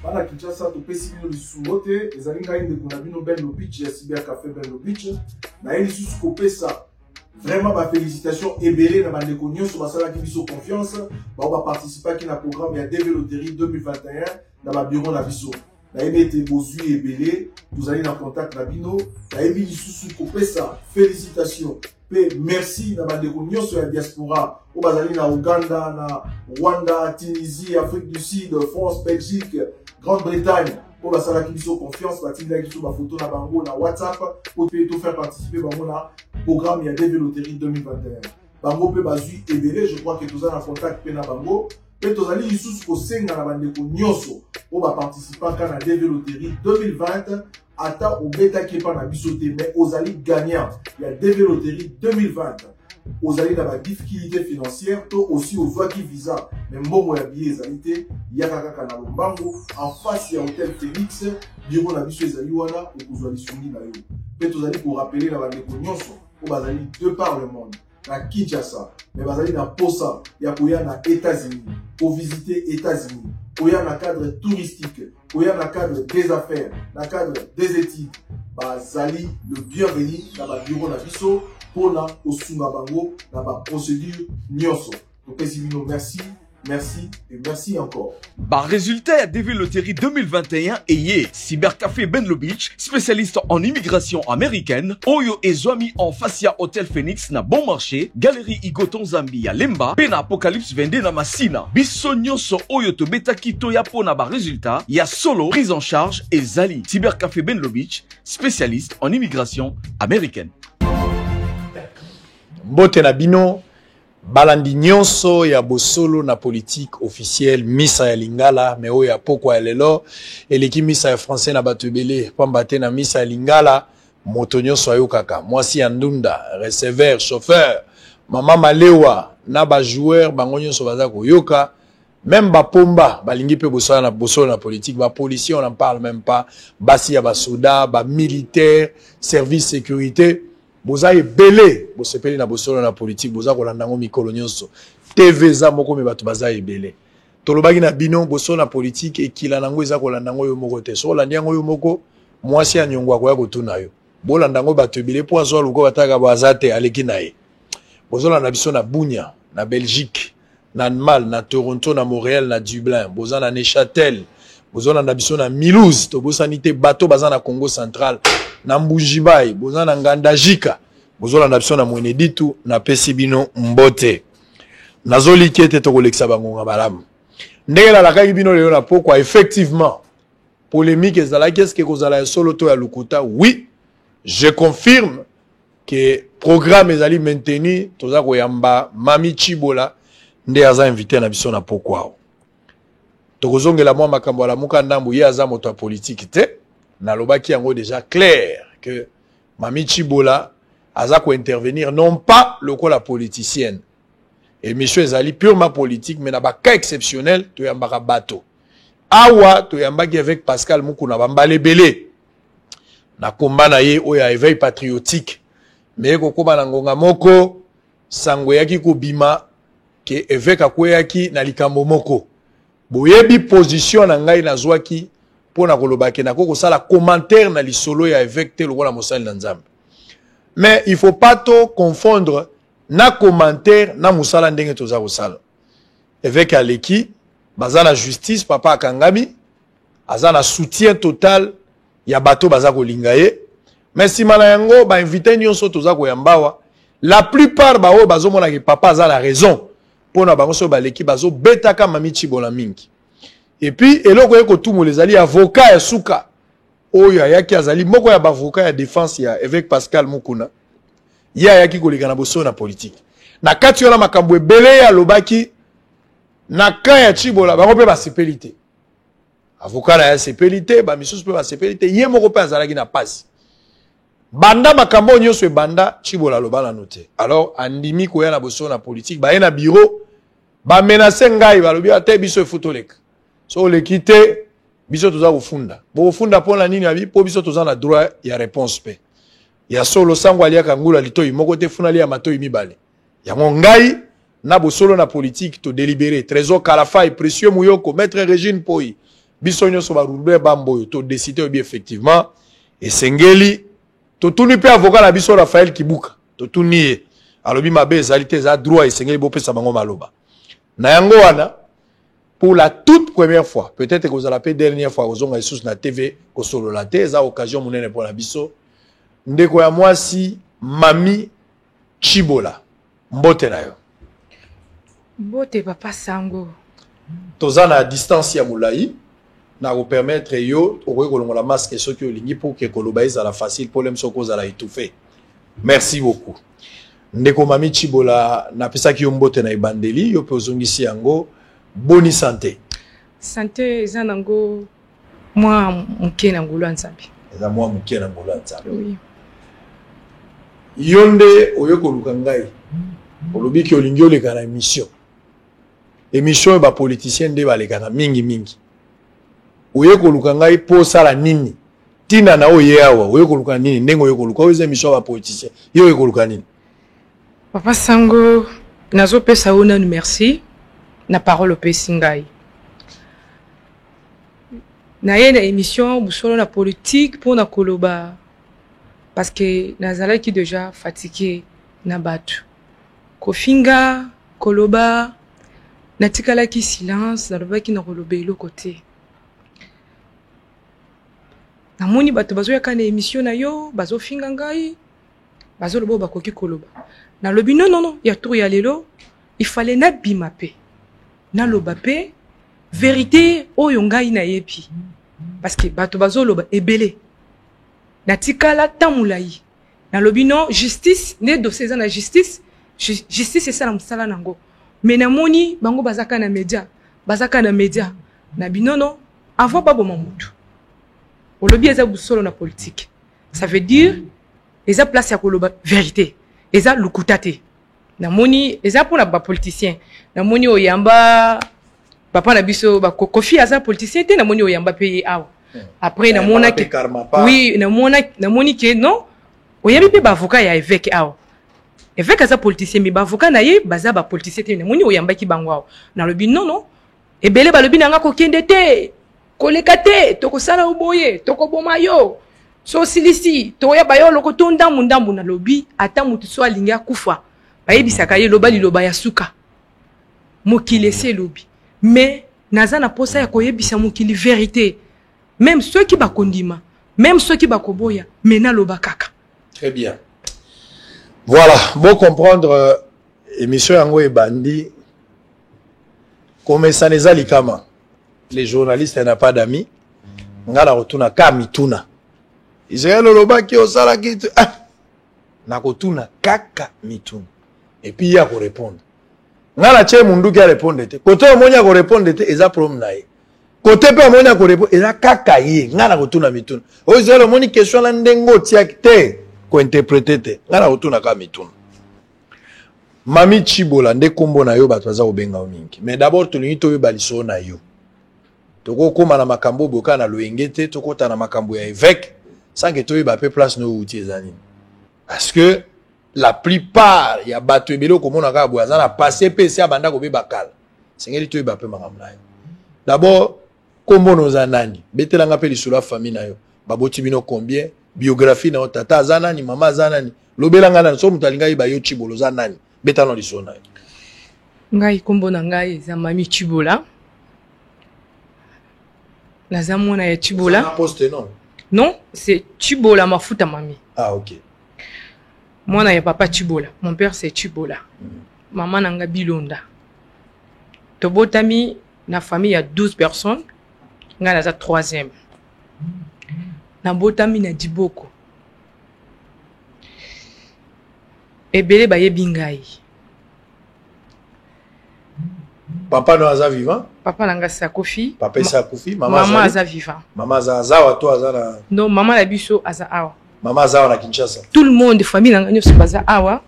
Bana Kinshasa to pesi bino lisumote ezalinga inde kuna bino Benlo Beach ya Cyber Café Benlo Beach na yeli susu kopesa vraiment ba félicitations ebele na bandeko nyonso basala ki biso confiance ba participer ki na programme ya Développerie 2021 na ba bureau na biso na yebete bozui ebele vous allez en contact na bino na yebi lisusu kopesa félicitations pe merci na bandeko nyonso ya diaspora o bazali na Uganda na Rwanda Tunisie Afrique du Sud France Belgique Grande-Bretagne pour la salle qui sont confiance, la team qui sont ma photo na bango na WhatsApp pour tout faire participer bango na programme ya Développerie 2021. Bango pe bazui ebele, je crois que tous en contact pe na bango. Pe tozali isusu ko senga na bandeko nyonso pour ba participer à la Développerie 2020 ata au beta qui pas na bisoté mais ozali gagnant. Il y a Développerie 2020. Aux allées dans la difficulté financière, toi aussi aux voies qui visa, mais bon, il y a billet, il y a kaka na lombango, en face, il y a Hôtel Félix, bureau la biso ezaliwana, et vous allez soumis na yo. Peut-être vous allez pour rappeler dans la déconyonso, où vous allez de par le monde, na Kinshasa, mais vous allez dans Posa, il y a pour y na États-Unis, pour visiter États-Unis, pour y na cadre touristique, pour y na cadre des affaires, na cadre des études, bah, zali, le bienvenu dans la bureau la biso, pour la Osunga Bango, dans la procédure Nyonso. Donc, merci, merci et merci encore. Bah, résultat à Développerie 2021 et Cybercafé Benlo Beach, spécialiste en immigration américaine, Oyo et Zwami en Facia Hôtel Phoenix na bon marché, Galerie Igoton Zambia Lemba, Pena Apocalypse Vende na Masina, Bisso Nyonso Oyo to Beta Kito Yapo na ba résultat, ya solo, prise en charge et Zali. Cybercafé Benlo Beach, spécialiste en immigration américaine. Mbote na bino balandi nyonso ya bosolo na politique officielle misa ya lingala me oyo ya poko ya lelo eleki misa ya français na batebele pamba te na misa ya lingala moto nyonso ayokaka mwasi ya ndunda receveur chauffeur mama malewa na ba joueur bango nyonso baza koyoka même ba pomba balingi pe bosolo na politique ba policier on en parle même pas basi ya ba soda ba militaire service sécurité boza ebele bosepeli na bosolo na politique boza kolanda ngo mikolo nyonso TV za moko me bato baza ebele tolobaki na bino bosolo na politique ekila nango eza kolanda ngo yo moko te so landi ngo yo moko mwasi ya nyongwa ko ya kotuna yo bolanda ngo bato ebele po azo luko bataka bazate aleki na ye bosolo na biso na Bunia na Belgique na Allemagne na Toronto na Montréal na Dublin boza na Neuchâtel bozona na biso na Mulhouse to bosanité bateau baza na Congo central na Mbujibai boza na Ngandajika bozona na biso na Mweneditu na Pesibino mbote nazoli kete to kolekisa bango ngabalamu ndenge la kaki bino leo na pokwa effectivement polémique ezala qu'est-ce que kozala solo to ya lukuta oui je confirme que programme ezali maintenu toza koyamba Mami Chibola nde aza invité na biso na pokwa tokozongela mwa makambo la muka ndambu ye aza moto politique te na lobaki yango déjà clair que Mami Chibola aza ko intervenir non pas le la politicienne et monsieur ezali purement politique mais na ba cas exceptionnel to yambaka bato awa to yambaki avec Pascal Mukuna bambale belé na komba na ye oya éveil patriotique mais ko koba na ngonga moko sango yaki ko bima ke évêque akweyaki na likambo moko boyebi position na ngai na zwaki pona kolobaki na koko sala commentaire na lisolo ya évêque te lokola mosali na nzambe mais il faut pas to confondre na commentaire na musala ndenge toza kosala évêque aleki baza na justice papa akangami aza na soutien total ya bato baza kolinga ye mais sima na yango ba invité nyonso toza koyambawa la plupart ba o bazomona ke papa aza la raison pona bango so baleki bazo betaka Mami Chibola mingi et puis eloko yeko tumu les ali avocat ya suka oyo ayaki azali moko ya bavocat ya défense ya évêque Pascal Mukuna ya ayaki koleka na boso na politique na kati yo na makambo ebele ya lobaki na ka ya Chibola bango pe ba sepelité avocat ya sepelité ba misusu pe ba sepelité ye moko pe azalaki na passe banda makambo nyonso e banda Chibola lobala noté alors andimi ko ya na boso na politique ba ye na bureau ba menacer ngai ba lobi ate biso efutoleka so le quitter biso toza kufunda bo kufunda pona nini abi po biso toza na droit ya réponse pe ya solo sango aliaka ngula litoyi moko te funa lia matoyi mibale ya ngai na bosolo na politique to délibéré trésor Kalafa et précieux Muyoko maître Régine Poi biso nyonso barulbe bamboyo to décider bien effectivement et sengeli to tuni pe avocat la biso Raphaël Kibuka to tuni alobi mabe ezali te za droit et sengeli bo pesa bango maloba na yango wana pour la toute première fois peut-être que vous allez la dernière fois aux onga sous na TV ko solo la te za occasion munene pour la biso ndeko ya mwasi Mami Chibola mbote na yo mbote papa sango toza na distance ya mulai na ko permettre yo okoki kolongola masque soki olingi pour que koloba ezala facile problème soko ozala étouffé merci beaucoup ndeko Mami Chibola na pesaki yo mbote na ebandeli yo pe ozongisi yango boni santé eza nango mwa muke na ngulu nzambe eza mwa muke na ngulu nzambe oui yonde oyeko luka ngai olobi ki olingi oleka na émission ba politicien nde baleka na mingi oyeko luka ngai po sala nini tina na oye awa oyeko luka nini ndenge oyeko luka oyo émission ba politicien yo oyeko luka nini papa sango nazo pesa ona merci na parole opesi ngai na ye na émission busolo na politique pour na koloba parce que nazalaki déjà fatigué na batu kofinga koloba natikalaki silence nalobaki na koloba eloko te namoni bato bazoyaka na émission na yo bazofinga ngai bazoloba bakoki koloba nalobi non ya tour ya lelo il fallait nabima pe naloba pe vérité oyo ngai na yebi parce que bato bazoloba ebele natikala tamulai nalobi non justice ne dossier na justice justice c'est ça la musala nango mais namoni bango bazaka na média na binono avant babo mamutu olobi eza busolo na politique ça veut dire eza place ya koloba vérité eza lukutate namoni eza pour na ba politicien namoni oyamba papa na biso ba Kofi aza politicien te namoni oyamba payer awa après namona ke oui namoni ke non oyambi pe ba avocat ya évêque awa évêque aza politicien mais ba avocat na ye baza ba politicien te namoni oyamba ki bango awa na lobi non ebele ba lobi nanga ko kende te koleka te tokosala oboye tokoboma yo so silisi toya bayo loko to ndambu na lobi ata mutu so alingi akufa bayebisaka ye loba liloba ya suka mokili ese lobi mais naza na posa ya koyebisa mokili vérité même ceux qui bakondima même ceux qui bakoboya mais na loba kaka très bien voilà bon comprendre émission yango ebandi comme ça les alikama les journalistes n'a pas d'amis ngala rotuna ka mituna Israël loba ki osala kitu na kotuna kaka mituna et puis il y a ko répondre ngala che mundu ki a répondre te côté omonya ko répondre te eza problème na ye côté pe omonya ko répondre eza kaka ye ngala kotuna mituna o Israël omoni question la ndengo tiak te ko interpréter te ngala kotuna ka mituna Mami Chibola nde kombo na yo bato baza obenga mingi mais d'abord tulingi to yo baliso na yo toko koma na makambo boka na loengete toko ta na makambo ya évêque sans que to yo ba pe place no uti ezani parce que la plupart ya bato ebelo komona ka boaza na passé PC abanda ko be bakala sengeli to yo ba pe makamna yo d'abord kombo no zanani betelanga pe lisula famille na yo baboti bino combien biographie na tata zanani mama zanani lobelanga na so mutalinga iba yo Chibolo zanani betano lisona ngai kombo na ngai za Mami Chibola la zamona ya Chibola poste non c'est Chibola mafuta mami ah ok mwana ya papa Chibola mon père c'est Chibola maman nanga Bilonda tobotami na famille ya 12 personnes nga na za 3e na botami na Diboko ebele bayebi ngai papa no aza vivant papa nanga sa Kofi papa sa Kofi maman aza vivant maman aza to aza na non maman la biso aza awa maman aza na Kinshasa tout le monde famille nanga nyoso baza awa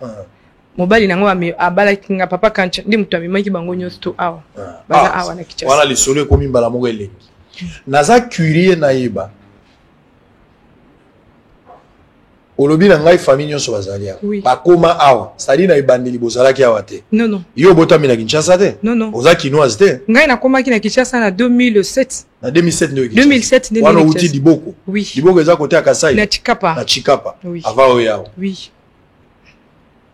mobali nanga abala kinga papa kancha ndi mutu amimaki bango nyoso to awa baza awa na Kinshasa wala lisolo komi mbala moko elengi naza curie na yeba olobi na ngai famille nyonso bazali awa. Oui. Bakoma awa. C'est-à-dire na ibandeli bozalaki awa te. Non, non. Yo botami na Kinshasa te? Non, non. Oza kinoise te? Ngai nakomaki na Kinshasa na 2007. Na 2007 ndio 2007 ndio. Wana uti Diboko. Oui. Diboko eza côté ya Kasai. Na Chikapa. Na Chikapa. Oui. Avant oya. Oui.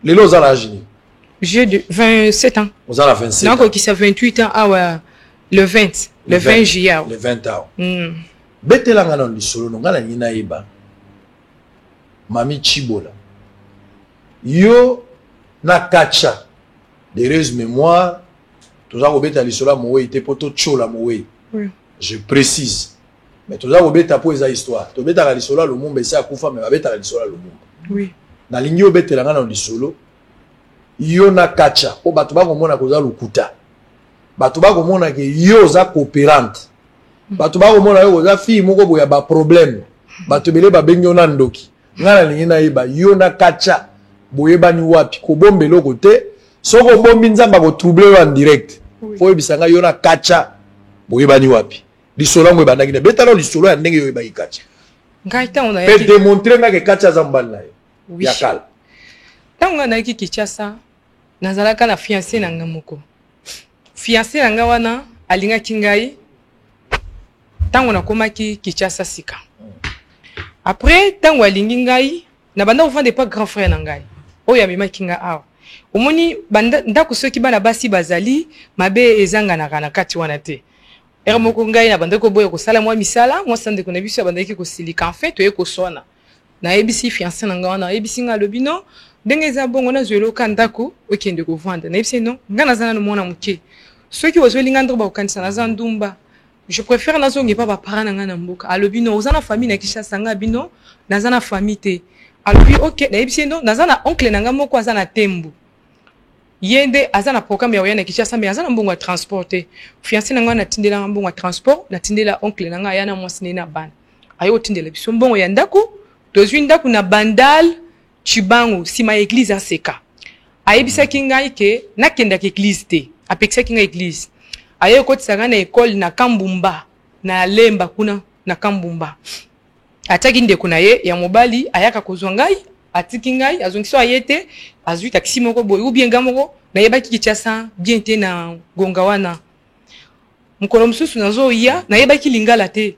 Lelo oza na âge ni? J'ai de 27 ans. Oza na 27 ans. Donc qui ça 28 ans ah le 20. Le 20 juillet. Le 20 ans. Mm. Betelanga na lisolo no ngana nyina yeba. Mami Chibola. Yo na kacha. D'heureuse mémoire. Toza ko beta lisolo mowe ite poto chola mowe. Oui. Je précise. Mais toza ko beta po eza histoire. To beta la lisolo lo mumba esa kufa mais beta la lisolo lo mumba. Oui. Na lingi yo betelanga na lisolo. Yo na kacha. Po bato ba komona koza lukuta. Bato ba komona ke yo za coopérante. Bato ba komona yo koza fille moko boya ba problème. Bato bele ba bengi na ndoki. Ngana lingi na yeba yo na kacha. Boyeba ni wapi ko bombe loko te. Soko bombi nzamba ko troubler en direct. Fo yebisanga yo na kacha. Boyeba ni wapi. Lisolo ngwe bandaki na betalo lisolo ya ndenge yo yeba kacha. Ngai ta on a Peut démontrer nga ke kacha zambala na yo. Oui. Yakal. Tango na Kinshasa nazalaka na fiancé na nga moko. Fiancé na nga wana alinga kingai. Tango na komaki Kinshasa sika. Après tango alingi ngai na banda ofande pas grand frère na ngai. Oyo amema kinga awa. Omoni banda ndako soki bana basi bazali mabe ezanga na kana kati wana te. Ere moko ngai na banda ko boya ko sala mwa misala, mwa sande ko na biso banda ki ko silika en fait to ko sona. Na ebisi fiancé na nga wana ebisi nga lobino ndenge za bongo na zwelo kandako okende ko vendre. Na ebisi non nga nazana no mona muke. Soki ozolinga ndro ba okanisa na za ndumba. Je préfère nazo ngepa ba parana nga na mboka. Alobino ozana famille na Kinshasa nga bino nazana famille te. Alobi OK na ebisi non nazana oncle na nga moko azana tembu. Yende azana programme ya oyana Kinshasa mais azana mbongo ya transporter. Fiancé na nga na tindela mbongo ya transport na tindela oncle na nga yana mwasine na ban. Ayo tindela biso mbongo ya ndako. Tozwi ndako na Bandal Chibangu sima église aseka. Ayebisa kinga ke nakenda ke église te. Apekisa kinga église. Ayo kotisanga na école na Kambumba na Lemba kuna na Kambumba. Ataki ndeko na ye ya mobali ayaka kozwa ngai atiki ngai azongiso ayete azwi taxi moko boy ou bien gamoko na yebaki Kinshasa bien te na gonga wana. Mukolo mususu nazo ya na yebaki lingala te.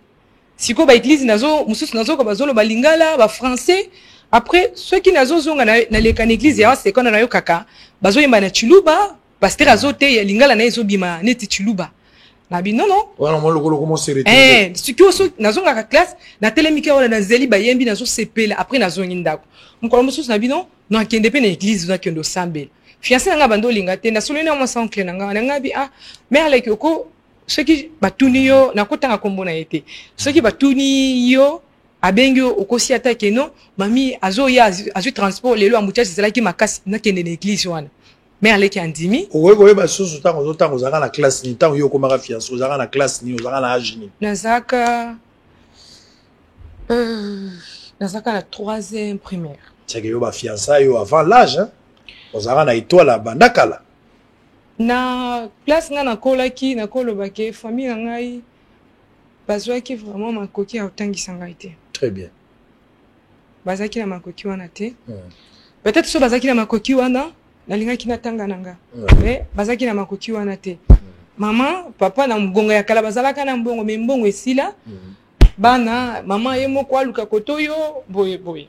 Siko ba église nazo mususu nazo ko bazolo ba lingala ba français. Après ceux qui nazo zonga na leka na église ya sekona na yo kaka bazo yemba na Chiluba pasteur azote ya lingala na ezo bima neti Chiluba. Na bi non. Wana mo lokolo komo serete. Siki oso nazonga ka classe na telemika wala na zeli ba yembi nazo sepela après nazo ngindako. Mukolo mususu na bi non akende pe na église na kendo sambela. Fiancé nga bando linga te na solena mo sa oncle nga nga bi mais avec yoko ceux qui batuni yo na kotanga kombo na yete. Ceux qui batuni yo abengi okosi atake non mami azo ya azu transport lelo amutiage zela ki makasi na kende na église wana. Mais aleki andimi owe ba susu tango zaka na classe ni tango yo komaka fiancé zaka na classe ni zaka na âge ni nazaka na 3e primaire. C'est que yo ba fiancé yo avant l'âge hein. Ozaka na étoile bandakala. Na place nga na kolaki na kolobake famille ngai bazwaki vraiment makoki autangisa ngai te. Très bien. Bazaki na makoki wana te. Peut-être so bazaki na makoki wana na lingaki na tanga nanga. Mais bazaki na makoki wana te. Maman, papa na mbongo ya kala bazalaka na mbongo mais mbongo esila. Bana maman yemo kwa luka kotoyo boye.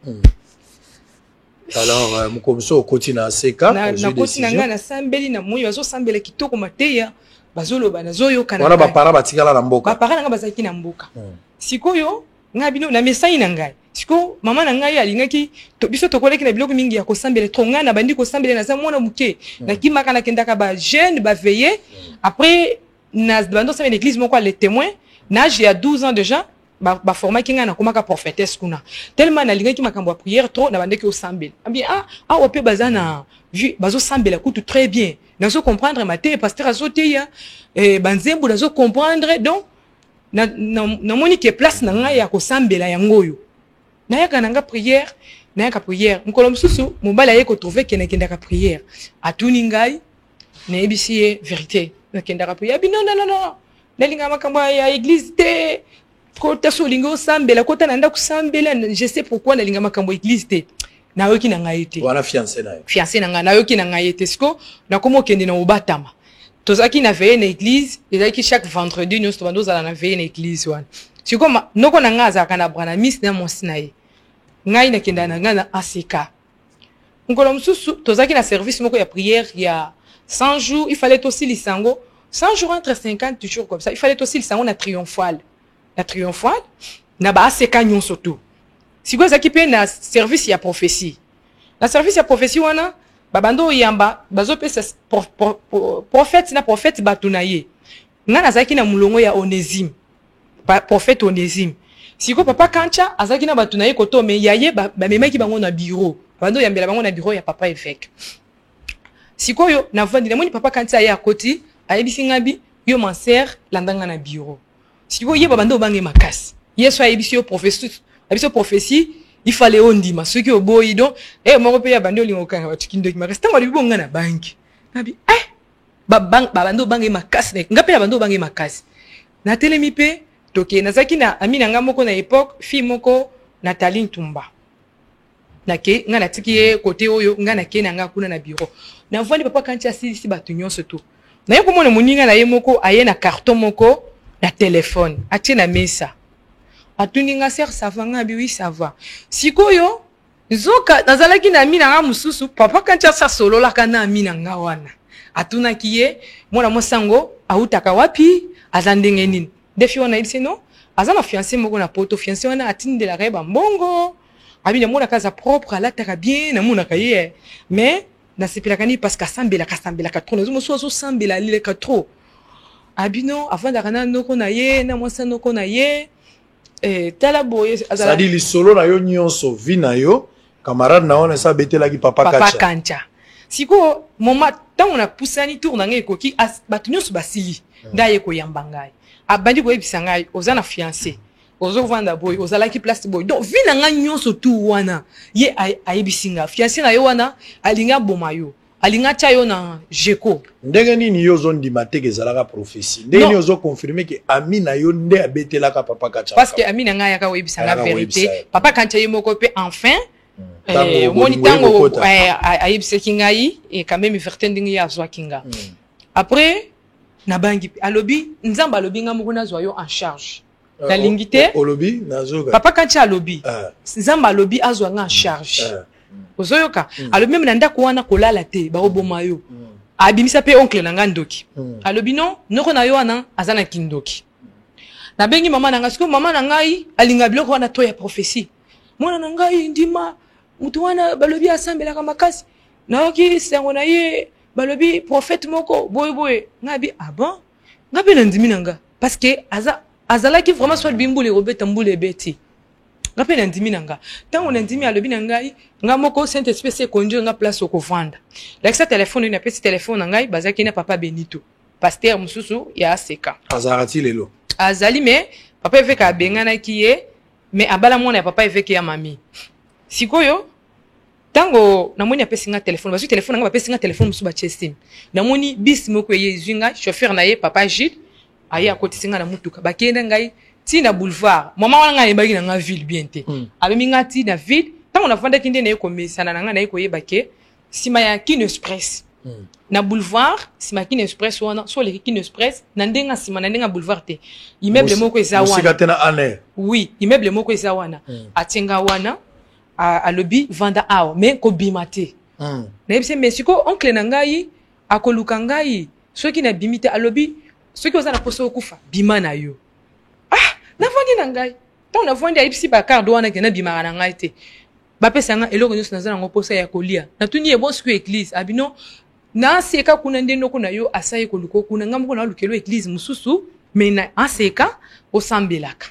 Alors mukomso okoti na seka na koti nanga na sambeli na moyo azo sambela kitoko mateya bazoloba nazoyo kana. Wana ba para batikala na mboka. Ba para nanga bazaki na mboka. Sikoyo nga bino na mesai na ngai. Siko mama na ngai alingaki to biso tokoleki na biloko mingi ya kosambela trop nga na bandi kosambela na za mwana muke na kimaka na kendaka ba jeune ba veiller après na bando sa l'église moko les témoins na j'ai 12 ans déjà ba forma kinga na komaka prophétesse kuna tellement na lingaki makambo ya prière trop na bandeki osambela abi ope bazana vu bazo sambela kutu très bien nazo comprendre maté pasteur azoteya banzembu nazo comprendre donc na moni ke place na nga ya kosambela yangoyo na yaka nanga prière na yaka prière mukolo mususu mobala ye ko trouver ke na kendaka prière atuni ngai na ebisi vérité na kendaka prière abi non na linga makambo ya église te kota so lingo sambela kota nanda kusambela je sais pourquoi na linga makambo église te na yoki na ngai te wana fiancé na nga na yoki na ngai te siko na komo kende na obatama tozaki na veille na église ezaki chaque vendredi nous tobando za na veille na église wana siko noko na nga za kana brana miss na monsi na ye ngai na kenda na nga na ACK ngolo mususu tozaki na service moko ya prière ya 100 jours il fallait aussi lisango 100 jours entre 50 jours comme ça il fallait aussi lisango na triomphal na ba ACK nyonso tu siko ezaki pe na service ya prophétie na service ya prophétie wana babando yamba bazo pesa prophète na prophète batunaye nga nazaki na mulongo ya Onésime prophète Onésime siko papa kancha azaki na batunaye koto me yaye ba memaki bango na bureau babando yambela bango na bureau ya papa évêque siko yo na vandi na moni papa kancha ya koti ayebisi ngabi yo manser landanga na bureau siko ye babando bange makasi yeso ayebisi yo prophétie il fallait ondima ceux qui oboyi donc moko pe ya bandi olingo kanga batukindo ki makasi tango libonga na banki nabi babando bange makasi ngape ya bando bange makasi na telemi pe toke nazaki na amina nga moko na époque fille moko Nathalie Ntumba nake nga natiki ye côté oyo nga nake na nga kuna na bureau na vandi papa kanti asisi batu nyonso to na ye komona moninga na ye moko aye na carton moko na téléphone atie na mesa atuninga ser savanga bi oui ça va sikoyo zoka nazalaki na mina nga mususu papa kancha sa solo la kana mina nga wana atuna kiye mwana mosango autaka wapi azandenge nini defi wana ilse no azana fiancé moko na poto fiancé wana atinde la reba mbongo abina mona kaza propre ala taka bien na mona kaye mais na sepela kani parce que sambela ka trop nazo so sambela lile ka trop abino avant d'arana noko na ye na mwasa noko na ye tala boye ça dit li solo na yo nyonso vi na yo camarade na ona sa betela ki papa kancha siko moma tant on a poussani tour na ngai koki batu nyonso basili ndaye ko yamba ngai abandi ko ebisa ngai ozana fiancé ozo vanda boy ozala ki place boy donc vi na ngai nyonso tu wana ye ayebisinga fiancé na yo wana alinga bomayo alinga chayo na jeko ndenge nini yo zo ndima teke zalaka prophétie ndenge nini ozo confirmer que Amina yo nde abetela ka papa kancha parce que Amina nga yaka webisa la vérité papa kancha yemoko pe enfin moni tango ayebisa kingai et quand même vérité ndingi ya zwa kinga après na bangi alobi nzamba alobi nga moko na zwa yo en charge la lingité olobi nazoka papa kancha alobi nzamba alobi azwa nga en charge ozoyoka alobi même nanda ko wana kolala te ba oboma yo abimisa pe oncle na nga ndoki alobi non noko na yo wana azana kindoki na bengi mama na nga siko mama na ngai alinga biloko wana to ya prophétie mwana na ngai ndima mutu wana balobi asambela ka makasi na yoki sengo na ye balobi prophète moko boy ngabi bon ngabi na ndimi nanga parce que azala ki vraiment soit bimbule robeta mbule beti ngapi na ndimi nanga tango na ndimi alobi na ngai nga moko saint esprit konjo nga place ko vanda like sa téléphone na pesi téléphone ngai bazaki na papa Benito pasteur mususu ya ACK azarati lelo azali mais papa eveka abengana kiye mais abala mwana ya papa eveka ya mami sikoyo tango namoni apesi nga téléphone basu téléphone nga bapesi nga téléphone musu ba chestim namoni bis moko ye zwinga chauffeur na ye papa Gilles aya kotisinga na mutuka bakenda ngai tina boulevard mama wana nga yebaki na nga ville bien te abemi nga tina ville tango na vanda kinde na yeko mesana na nga na yeko yebake sima ya Kin Express na boulevard sima Kin Express wana so le Kin Express na ndenga sima na ndenga boulevard te immeuble moko eza wana musika tena ane oui immeuble moko eza wana atenga wana a lobby vanda awa mais ko bimate na yebise mais siko oncle na ngai akoluka ngai soki na bimite a lobby soki ozana poso okufa bima na yo na vandi na ngai tant na vandi ayibisi ba carte wana ke na bimaka na ngai te bapesa nga eloko nyonso nazana ngo posa ya kolia natuni ebo siku église abino na seka kuna ndendo kuna yo asaye koluko kuna ngambo na lukelo église mususu mais na aseka osambelaka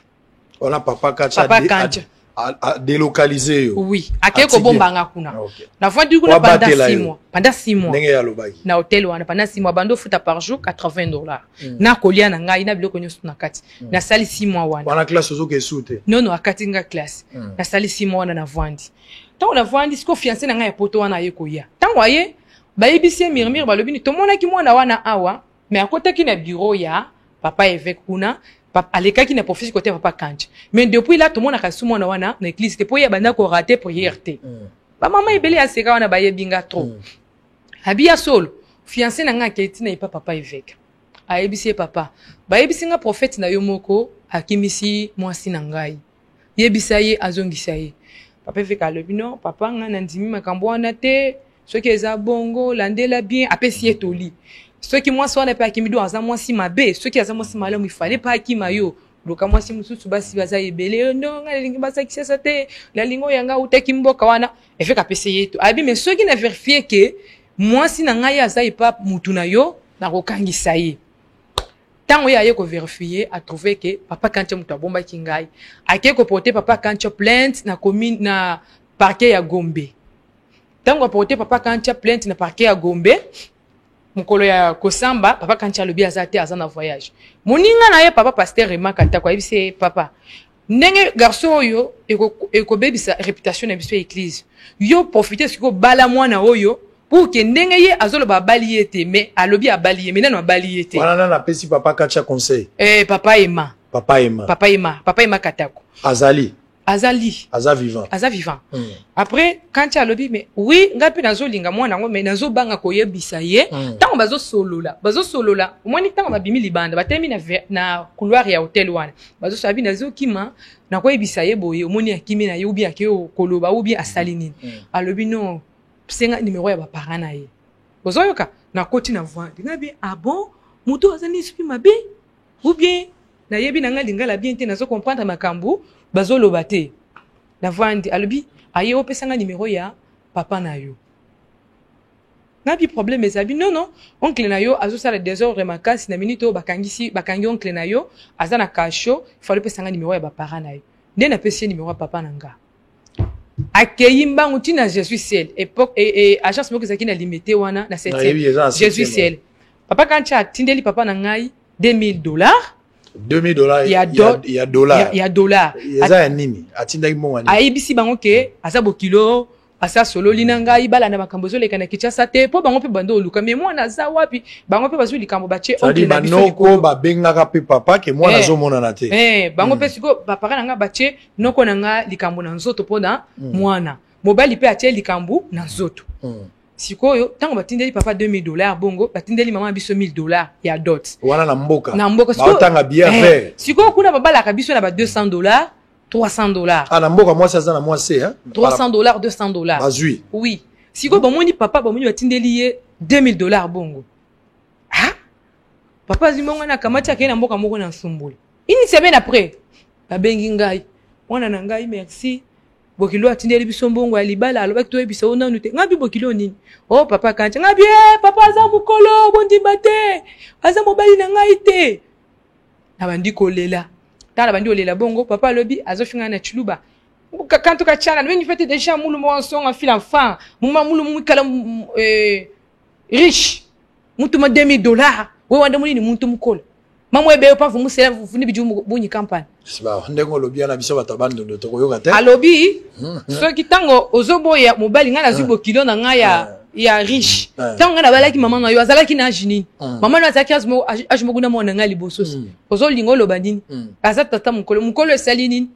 ona papa kancha a délocaliser yo oui akeko bomba nga kuna na vandi kuna pendant 6 mois ndenge ya lobaki na hotel wana pendant 6 mois bando futa par jour $80 na kolia na ngai na biloko nyonso na kati na sali 6 mois wana classe ozo ke sute non akati nga classe na sali 6 mois wana na vandi tant na vandi siko fiancé na ngai ya poto wana ye koya tango aye bayebisi mirmir balobi ni tomona ki mwana wana awa mais akotaki na bureau ya papa évêque kuna papa alekaki na professeur côté papa Kancha mais depuis là tout le monde a kasu mwana wana na église te po ya banda ko rater prière te ba mama ebele aseka wana ba yebinga trop habia solo fiancé na nga keti na papa évêque ayebisi papa ba yebisi nga prophète na yo moko akimisi mwasi na ngai yebisa ye azongisa ye papa évêque alobi non papa nga na ndimi makambo wana te soki eza bongo landela bien apesi etoli soki mwasi wana pe akimido aza mwasi mabe soki aza mwasi malamu ifale pa akima yo loka mwasi mususu basi baza ebele ndo nga lingi basa kisasa te la lingo yanga utaki mboka wana évêque apesi yeto abi mais soki na vérifier que mwasi na ngai aza ipa mutu na yo na kokangisa ye tango ya ye ko vérifier a trouvé que papa Kancha mutu abomba kingai ake ko porter papa Kancha plainte na commune na parquet ya Gombe tango a porter papa Kancha plainte na parquet ya Gombe mukolo ya kosamba papa Kancha lobi azate azana voyage moninga na ye papa pasteur remakata kwa ibise papa ndenge garçon oyo eko bebisa réputation na biso église yo profiter siko bala mwana oyo pour que ndenge ye azoloba bali yete mais alobi abali ye menano abali yete wana na pesi papa Kancha conseil papa Emma Katako aza vivant après Kancha alobi mais oui ngapi nazolinga mwana ngo mais nazobanga koyebisa ye tango bazosolola omoni tango babimi libanda batemi na couloir ya hotel wana bazosabi nazokima na koyebisa ye boye omoni akimi na ye ubi akeo koloba ubi asali nini alobi non senga numéro ya ba parents na ye bozoyoka na koti na voix ngabi ah bon muto azani esprit mabe ou bien na yebi na nga lingala bien te nazo comprendre makambu bazoloba te na vandi alobi aye opesanga numéro ya papa na yo ngabi problème ezabi non oncle na yo azosala désordre makasi na minute o bakangi oncle na yo azana kasho fallait pesanga numéro ya ba parents na yo nde na pesi numéro ya papa na nga akei mbangu tina Jésus ciel époque et agence moko zaki na limité wana na 7e Jésus ciel papa Kancha tindeli papa na ngai $2000 $2000 il y a dollar eza ya nini atindaki mbongo ni ayibisi bango ke asa bokilo asa solo lina ngai bala na makambo zoleka na Kinshasa te po bango pe bando oluka mais mwana za wapi bango pe bazuli kambo bache oncle na biso noko babengaka pe papa ke mwana azomona na te bango pe siko papa na nga bache noko na nga likambo na nzoto pona mwana mobali pe ache likambo na nzoto sikoyo tango batindeli papa $2000 bongo batindeli mama biso $1000 ya dot wana na mboka sikoyo batanga bien fait sikoyo kuna babala ka biso na ba $200 $300 na mboka mwasi aza na mwasi $300 $200 bazui oui sikoyo bamoni papa bamoni batindeli ye $2000 bongo papa zimonga na kamati akena mboka moko na nsumbula une semaine après babengi ngai mwana na ngai merci bokilo atindeli biso mbongo ya libala alobaki toyebisa ona nute ngabi bokilo nini papa Kancha ngabi papa aza mukolo bondimba te aza mobali na ngai te na bandi kolela tala bandi olela bongo papa alobi azofinga na chuluba kanto ka chana mwenye fete déjà mulu mo nsonga fila fa muma mulu mukala riche mutu ma $2000 we wanda munini muntu mukolo mamwe be pa vumu sela vuni biju bunyi campagne siba ndengo lobi na biso batabando ndo to koyoka te alobi soki tango ozoboya mobali ngana zubo kilo na nga ya riche tango ngana balaki mama na yo azalaki na ajini mama na azaki azmo kuna mona nga liboso ozolingo loba nini azata mukolo esali nini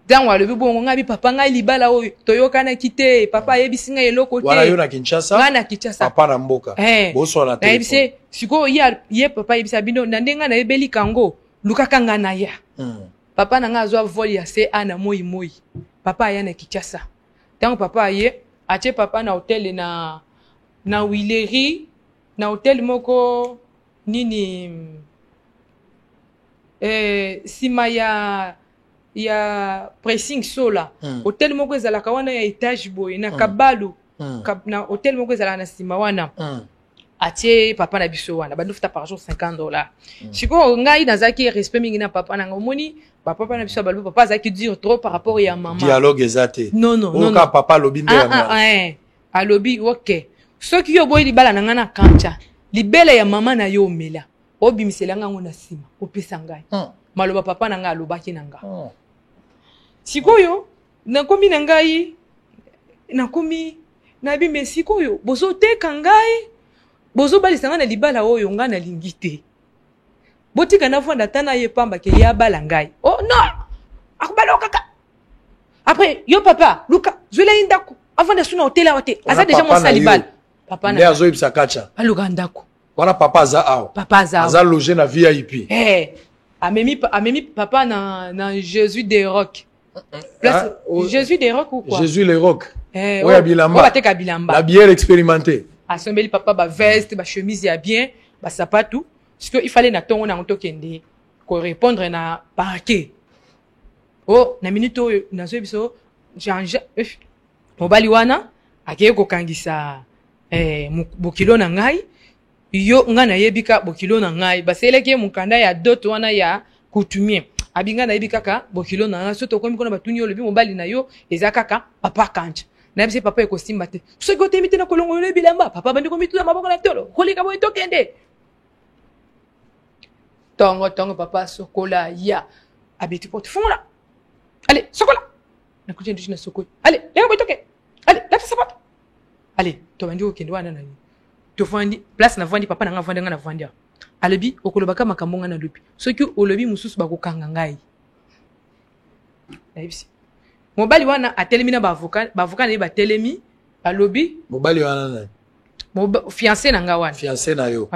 tango alobi bongo ngabi papa ngai libala oyo toyokana kite papa yebisi nga eloko te wala yo na Kinshasa papa na mboka boso na te yebisi siko ye papa yebisa bino na ndenga na ebeli kango lukaka nga na ya papa na nga azwa vol ya CA na moi papa aya na Kinshasa tango papa ye ache papa na hotel na Wileri na hotel moko nini sima ya pressing sola hotel moko ezalaka wana ya etage boy na Kabalu na hotel moko ezalaka na sima wana atie papa na biso wana bandufuta par jour $50 siko ngai nazaki respect mingi na papa na ngomoni papa na biso balu papa zaki dire trop par rapport ya maman dialogue ezate non ka papa lobi ndela alobi okay soki yo boy libala na ngana Kancha libela ya mama na yo mela obimisela ngango na sima opesa ngai maloba papa na nga alobaki na nga sikoyo nakomi na ngai nakomi nabi mais sikoyo bozo teka ngai bozo balisa nga na libala oyo nga na lingi te botika na vanda tana ye pamba ke ya bala ngai. Oh non, akubala kaka. Après yo papa luka zwela indako avant de suna hotel a hotel aza déjà mon salibal papa na azo ibsa kacha aluka ndako wana papa za awo papa aza logé na VIP amemi papa na Jésus des Rocs place Jésus des Rocs ou quoi Jésus les Rocs oya bilamba bateka bilamba la bière expérimentée asombeli papa ba veste ba chemise ya bien ba sapatu parce que il fallait na tongo na ntokende ko répondre na parquet. Oh, na minute oyo nazo biso Jean-Jacques mobali wana akeye kokangisa bokilo na ngai yo nga na yebika bokilo na ngai baseleke mukanda ya dot wana ya coutumier abinga na yebika ka bokilo na ngai soto komi kona batuni yo lebi mobali na yo ezakaka papa kancha na bise papa ekosimba te so gote miti na kolongo yo bilamba papa bandi ko mitu na maboko na tolo kolika boy tokende tongo papa sokola ya abiti porte fongola. Allez, sokola. Na kuja ndio na sokoi. Allez, leo boitoke. Allez, leta sapato. Allez, to bandi okende wana na ni. To vandi place na vandi papa na nga vandi nga na vandi. Alebi okoloba makambo nga na lobi. Soki olobi mususu bakokanga ngai. Naibisi. Mobali wana atelemi na ba avocat na ba telemi alobi. Mobali wana na. Fiancé na nga wana. Fiancé na yo.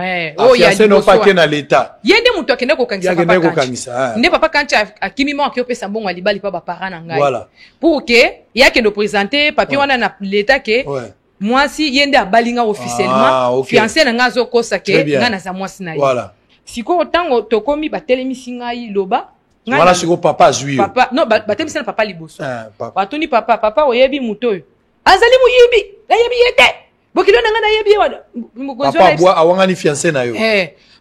Fiancé no pa ke na l'état. Yende mutu akende ko kangisa papa. Yende ko kangisa. Nde papa kancha akimi mo akiopesa mbongo alibali pa ba parents na ngai. Voilà. Pour que yake ndo présenter papier wana na l'état ke mwasi yende abalinga officiellement fiancé na nga zo kosa ke nga na za mwasi na ye. Voilà. Siko tango tokomi batelemi singai loba. Voilà siko papa zui. Papa non batelemi na papa liboso. Batuni papa oyebi mutoyo. Azali muyibi, na yebi yete. Bokilo na nga na yebi wana mugonzo papa bwa awangani fiancé na yo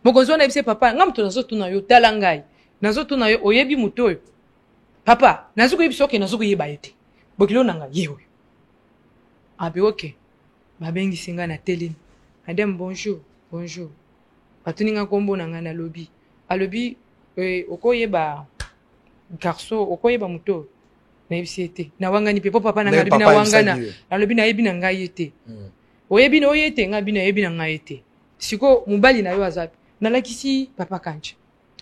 mugonzo na yebise papa nga muto nazo tuna yo tala ngai nazo tuna yo oyebi muto yo papa nazo ko yebisa okay nazo ko yeba yete bokilo na nga yewe abi okay babengi singa na télé madame bonjour atuni nga kombo na nga na lobby alobi okoyeba garçon okoyeba muto na yebisi yete na wangani pe papa na nga lobi na wangana alobi na yebi na ngai yete oyebi na oyete nga bina yebi na ngai te siko mobali na yo azapi nalakisi papa kancha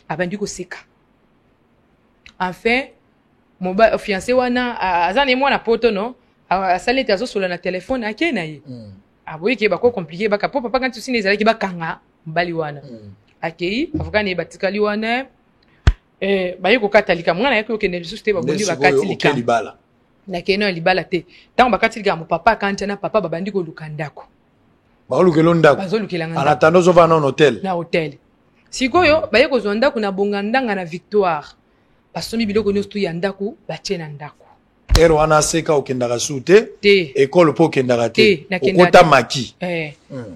abandi ko seka enfin mobali fiancé wana azane mwana poto no asalete azosola na telefone ake na ye aboyi ke bako compliqué baka papa kancha sine ezalaki bakanga mobali wana akei avukani batikali wana bayi ko katalika mwana yake okende lisusu te babondi bakatilika libala na keno libala te tango bakatilika mo papa kancha na papa babandi ko lukandako baolukelo ndako bazolukela nganda anatando zo vana hotel na hotel sikoyo baye ko zonda kuna bonga ndanga na Victoire basomi biloko nyosto ya ndako bachena ndako ero wana seka okendaka su te école po okendaka te okota maki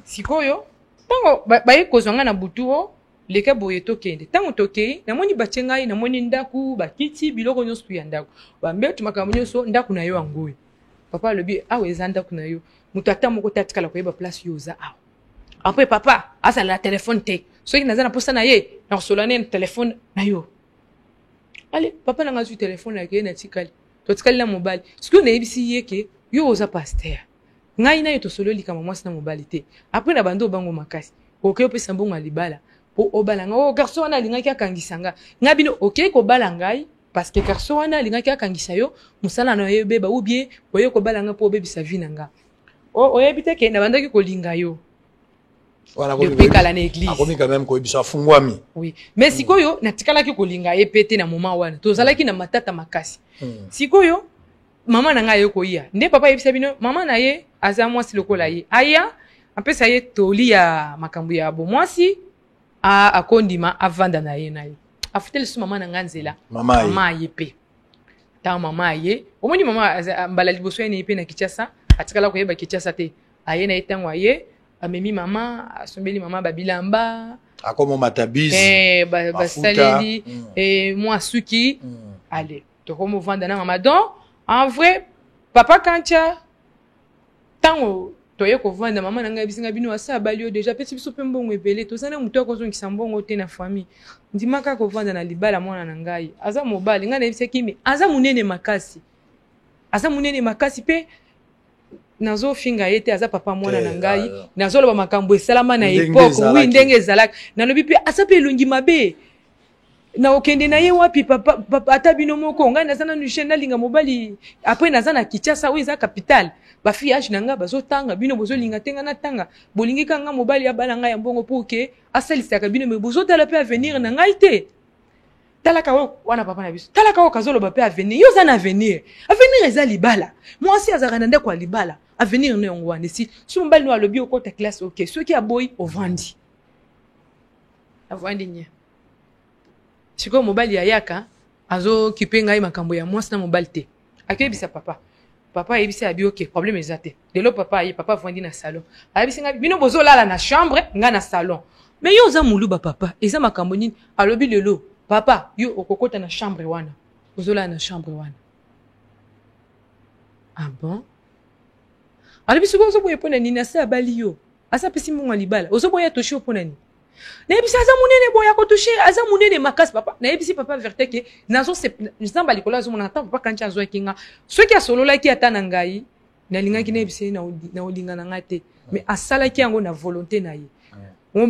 sikoyo tango baye ko zonga na butuo leka boye tokende tango tokei namoni bachengai namoni ndaku bakiti biloko nyosto ya ndako bambetu makambo nyoso ndako na yo angoyi papa lobi aweza ndako na yo mutata moko tatikala koyeba place yoza awa après papa asa la téléphone te soki naza na posa na ye na kosolane na téléphone na yo allez papa na ngazu téléphone na ke na tikali to tikali na mobile siko na yebisi ye ke yo oza pasteur ngai na yo to solo likama mwasi na mobile te après na bando bango makasi oke opesa mbongo alibala po obala nga garçon wana lingaki akangisa nga ngabino oke ko bala ngai parce que garçon wana lingaki akangisa yo musala na yo beba ou bien oye ko bala nga po obebisa vie na nga oyebite ke na bandaki kolinga yo voilà ko pekala na église akomi quand même ko ebisa fungwami oui mais sikoyo natikala ki kolinga epete na moment wana tozalaki na matata makasi sikoyo mama na nga yo koia nde papa yebisa bino mama na ye aza mwasi lokola ye aya apesa ye toli ya makambo ya bomwasi akondima avanda na ye afuteli su mama na nga nzela mama ye pe ta mama ye omoni mama mbala liboso ye pe na Kinshasa atikala koyeba Kinshasa te aye na etango aye amemi mama asombeli mama babilamba akomo matabizi basaleli mwa suki allez tokomo vanda na mama donc en vrai papa kancha tango toye ko vanda mama na ngai bisinga bino asa balio déjà petit biso pe mbongo ebele tozana mutu akozongisa mbongo te na famille ndimaka ko vanda na libala mwana na ngai aza mobali ngai na biseki mi aza munene makasi pe nazo finga yete aza papa mwana na ngai nazo loba makambo esalama na epoque oui ndenge ezalaka nalobi pe asa pe lungi mabe na okende na ye wapi papa ata bino moko nga nazana nu chaîne linga mobali après nazana Kinshasa oui za capitale ba fi age nanga bazotanga bino bozolinga tenga na tanga bolingi kanga mobali ya bana nga ya mbongo pour que asalisa ka bino me bozotala pe avenir na ngai te talaka wana papa na biso talaka okazolo ba pe avenir yo za na avenir eza libala moi si azaka na ndeko libala avenir ne ngwana si mobali no alobi okota classe OK ceux qui a boy ovandi avandi nya siko mobali ya yaka azo kipenga yi makambo ya mwasi na mobali te akebisa papa yebisa abi OK problème ezate delo papa vandi na salon ayebisa nga bino bozolala na chambre nga na salon mais yo za muluba papa eza makambo nini alobi lelo papa yo okokota na chambre wana bozolala na chambre wana ah bon alobi siko ozoboye pona nini asa bali yo asa pesi munga libala ozoboye toshi opona nini na yebisi aza munene boya ko toucher aza munene makasi papa na yebisi papa verte ke nazo se nzamba likolo azo mona ta papa kancha azo kinga soki asolola ki ata na ngai na linga ki na yebisi na olinga na ngate mais asala ki yango na volonté na ye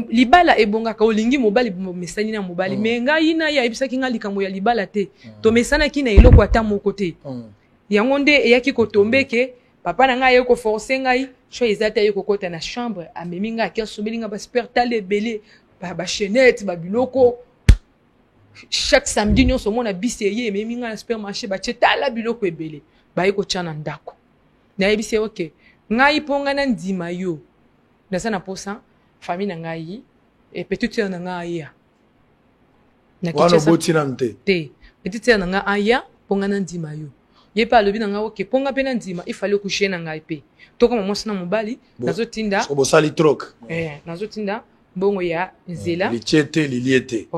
libala ebonga ka olingi mobali mesani na mobali mais ngai na ya yebisa ki nga likambo ya libala te to mesana ki na eloko ata moko te yango nde eyaki ko tombeke papa na ngai ko forcer ngai cho ezata yeko kota na chambre amemi nga ki asomeli nga ba spertale belé ba chenette ba biloko chaque samedi nyonso mona bisi ye memi nga na supermarché ba chetala biloko ebele ba yeko chana ndako na yebisi OK ngai ponga na ndima yo na sana posa famille na ngai et petite sœur na ngai ya na Kinshasa boti na nte te petite sœur na ngai aya ponga na ndima yo ye pa lobi na ngai OK ponga pe na ndima il fallait coucher na ngai pe to comme moi na mobali nazotinda bo sali troc nazotinda bongo ya nzela lichete liliete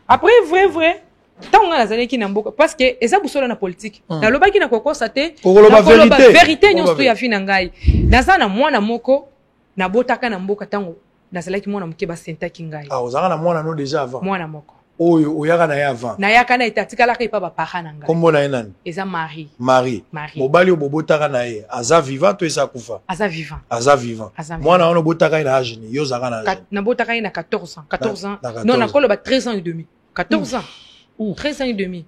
après vrai tant on a zaleki na mboka parce que eza busolo na politique na lobaki na kokosa te na vérité nyonso ya fina ngai nazana mwana moko na botaka na mboka tango nazalaki mwana moke ba sentaki ngai ozaka na mwana no déjà avant mwana moko oyo oyaka na ya avant na yaka na itatikala ka pa para na ngai kombo na ye nani eza Marie mobali obotaka na ye aza vivant to esa kufa aza vivant mwana wana obotaka ye na âge ni yo zaka na na botaka ye na 14 ans non na kolo ba 13 ans et demi 14 ans 13 ans et demi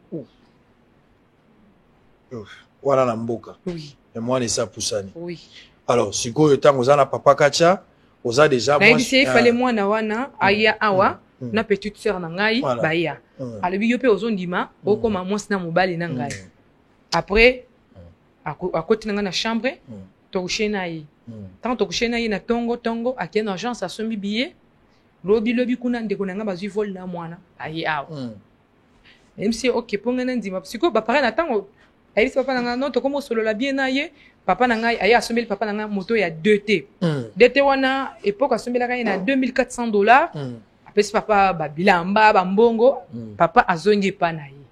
wana na mboka oui et mwana esa pusani oui alors sikoyo tango za na papa kacha oza déjà moi il fallait mwana wana aya awa na petite sœur na ngai baya alobi yo pe ozondima okoma mwasi na mobali na ngai après akoti na chambre tokushe na ye tant tokushe na ye na tongo akie na agence asombi billet lobi kuna ndeko na nga bazwi vol na mwana aye awa MC OK ponga na ndima siko ba pare na tango ayisi papa na nga non tokomo solola bien na ye papa na ngai aya asombeli papa na nga moto ya 2T 2T wana époque asombela ka na $2400 apesi papa babilamba bambongo papa azongi pa na ye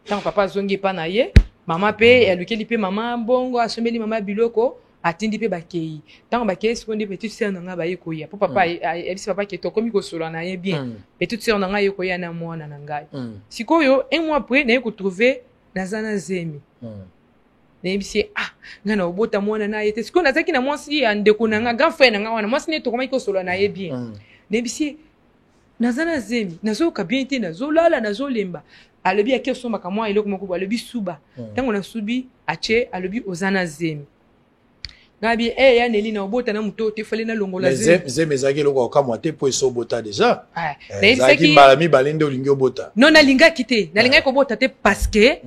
tant papa azongi pa na ye mama pe alukeli pe mama bongo asombeli mama biloko atindi pe bakei tant bakei seconde petite sœur na nga ba yekoya po papa ebisi papa ke to komi ko solo na ye bien petite sœur na nga yekoya na mwana na ngai sikoyo un mois après na ko trouver nazana zemi na ebisi nga na obota mwana na ye te sikoyo nazaki na mwasi ya ndeko na nga grand frère na nga wana mwasi ne to komi ko solo na ye bien na ebisi nazana zemi nazoka bien te nazolala nazolemba alobi akesomba ka mwa eloko moko alobi suba tango na subi ache alobi ozana zemi ngabi ya neli na obota na muto te fale na longola zemi ezaki eloko okamwa te po eso obota déjà ezaki balami balende olingi obota non nalingaki te nalingaki kobota te parce que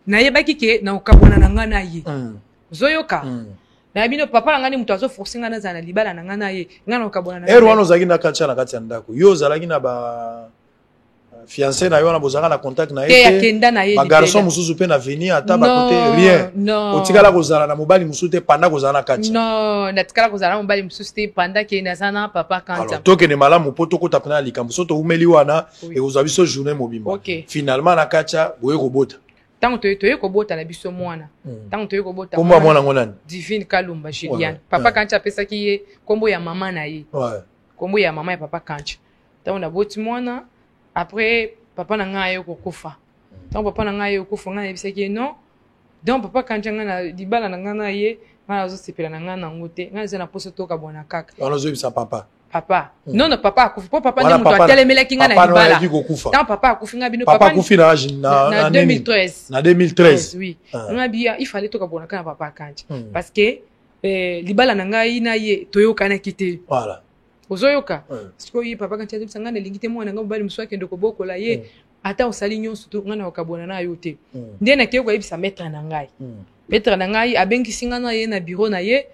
nayebaki ke na okabona na nga na ye zoyoka na bino papa na ngani muto azo forcer nga na zana libala na nga na ye nga na okabona na wana ozaki na kacha na kati ya ndako yo ozalaki na ba fiancé na yo na bozaka na contact na ye te ba garçon mususu pe na venir ata ba côté rien otikala kozala na mobali mususu te pendant kozala na kacha non natikala kozala na mobali mususu te pendant ke na zana papa kanta alors toke ne malamu poto kota pena likambo soto umeli wana e ozabi so journée mobimba finalement na kacha boye kobota tango toye kobota na biso mwana tango toye kobota kombo mwana ngonani Divine Kalumba Juliane papa kancha pesa ki ye kombo ya mama na ye kombo ya mama ya papa kancha tango na boti mwana après papa na nga ayo kokufa tango papa na nga ayo kokufa nga yebisa ki non donc papa kancha nga na libala na nga na ye nga azo sepela na nga na ngote nga za na poso toka bwana kaka wana zo yebisa papa papa non non papa akufi po papa Voilà, ne muto atelemela kinga na libala tant papa akufi nga bino papa akufi na 2013 na 2013 oui nga bia il fallait toka bona kana papa kanti parce que libala na ngai na ye toyokana kite voilà ozoyoka siko yi papa kanti azibisa nga na lingite mwana nga mobali muswake ndoko bokola ye ata osali nyonso to nga na okabona na yo te nde na keko yebisa maître na ngai maître na ngai abengisi nga na ye na bureau na ye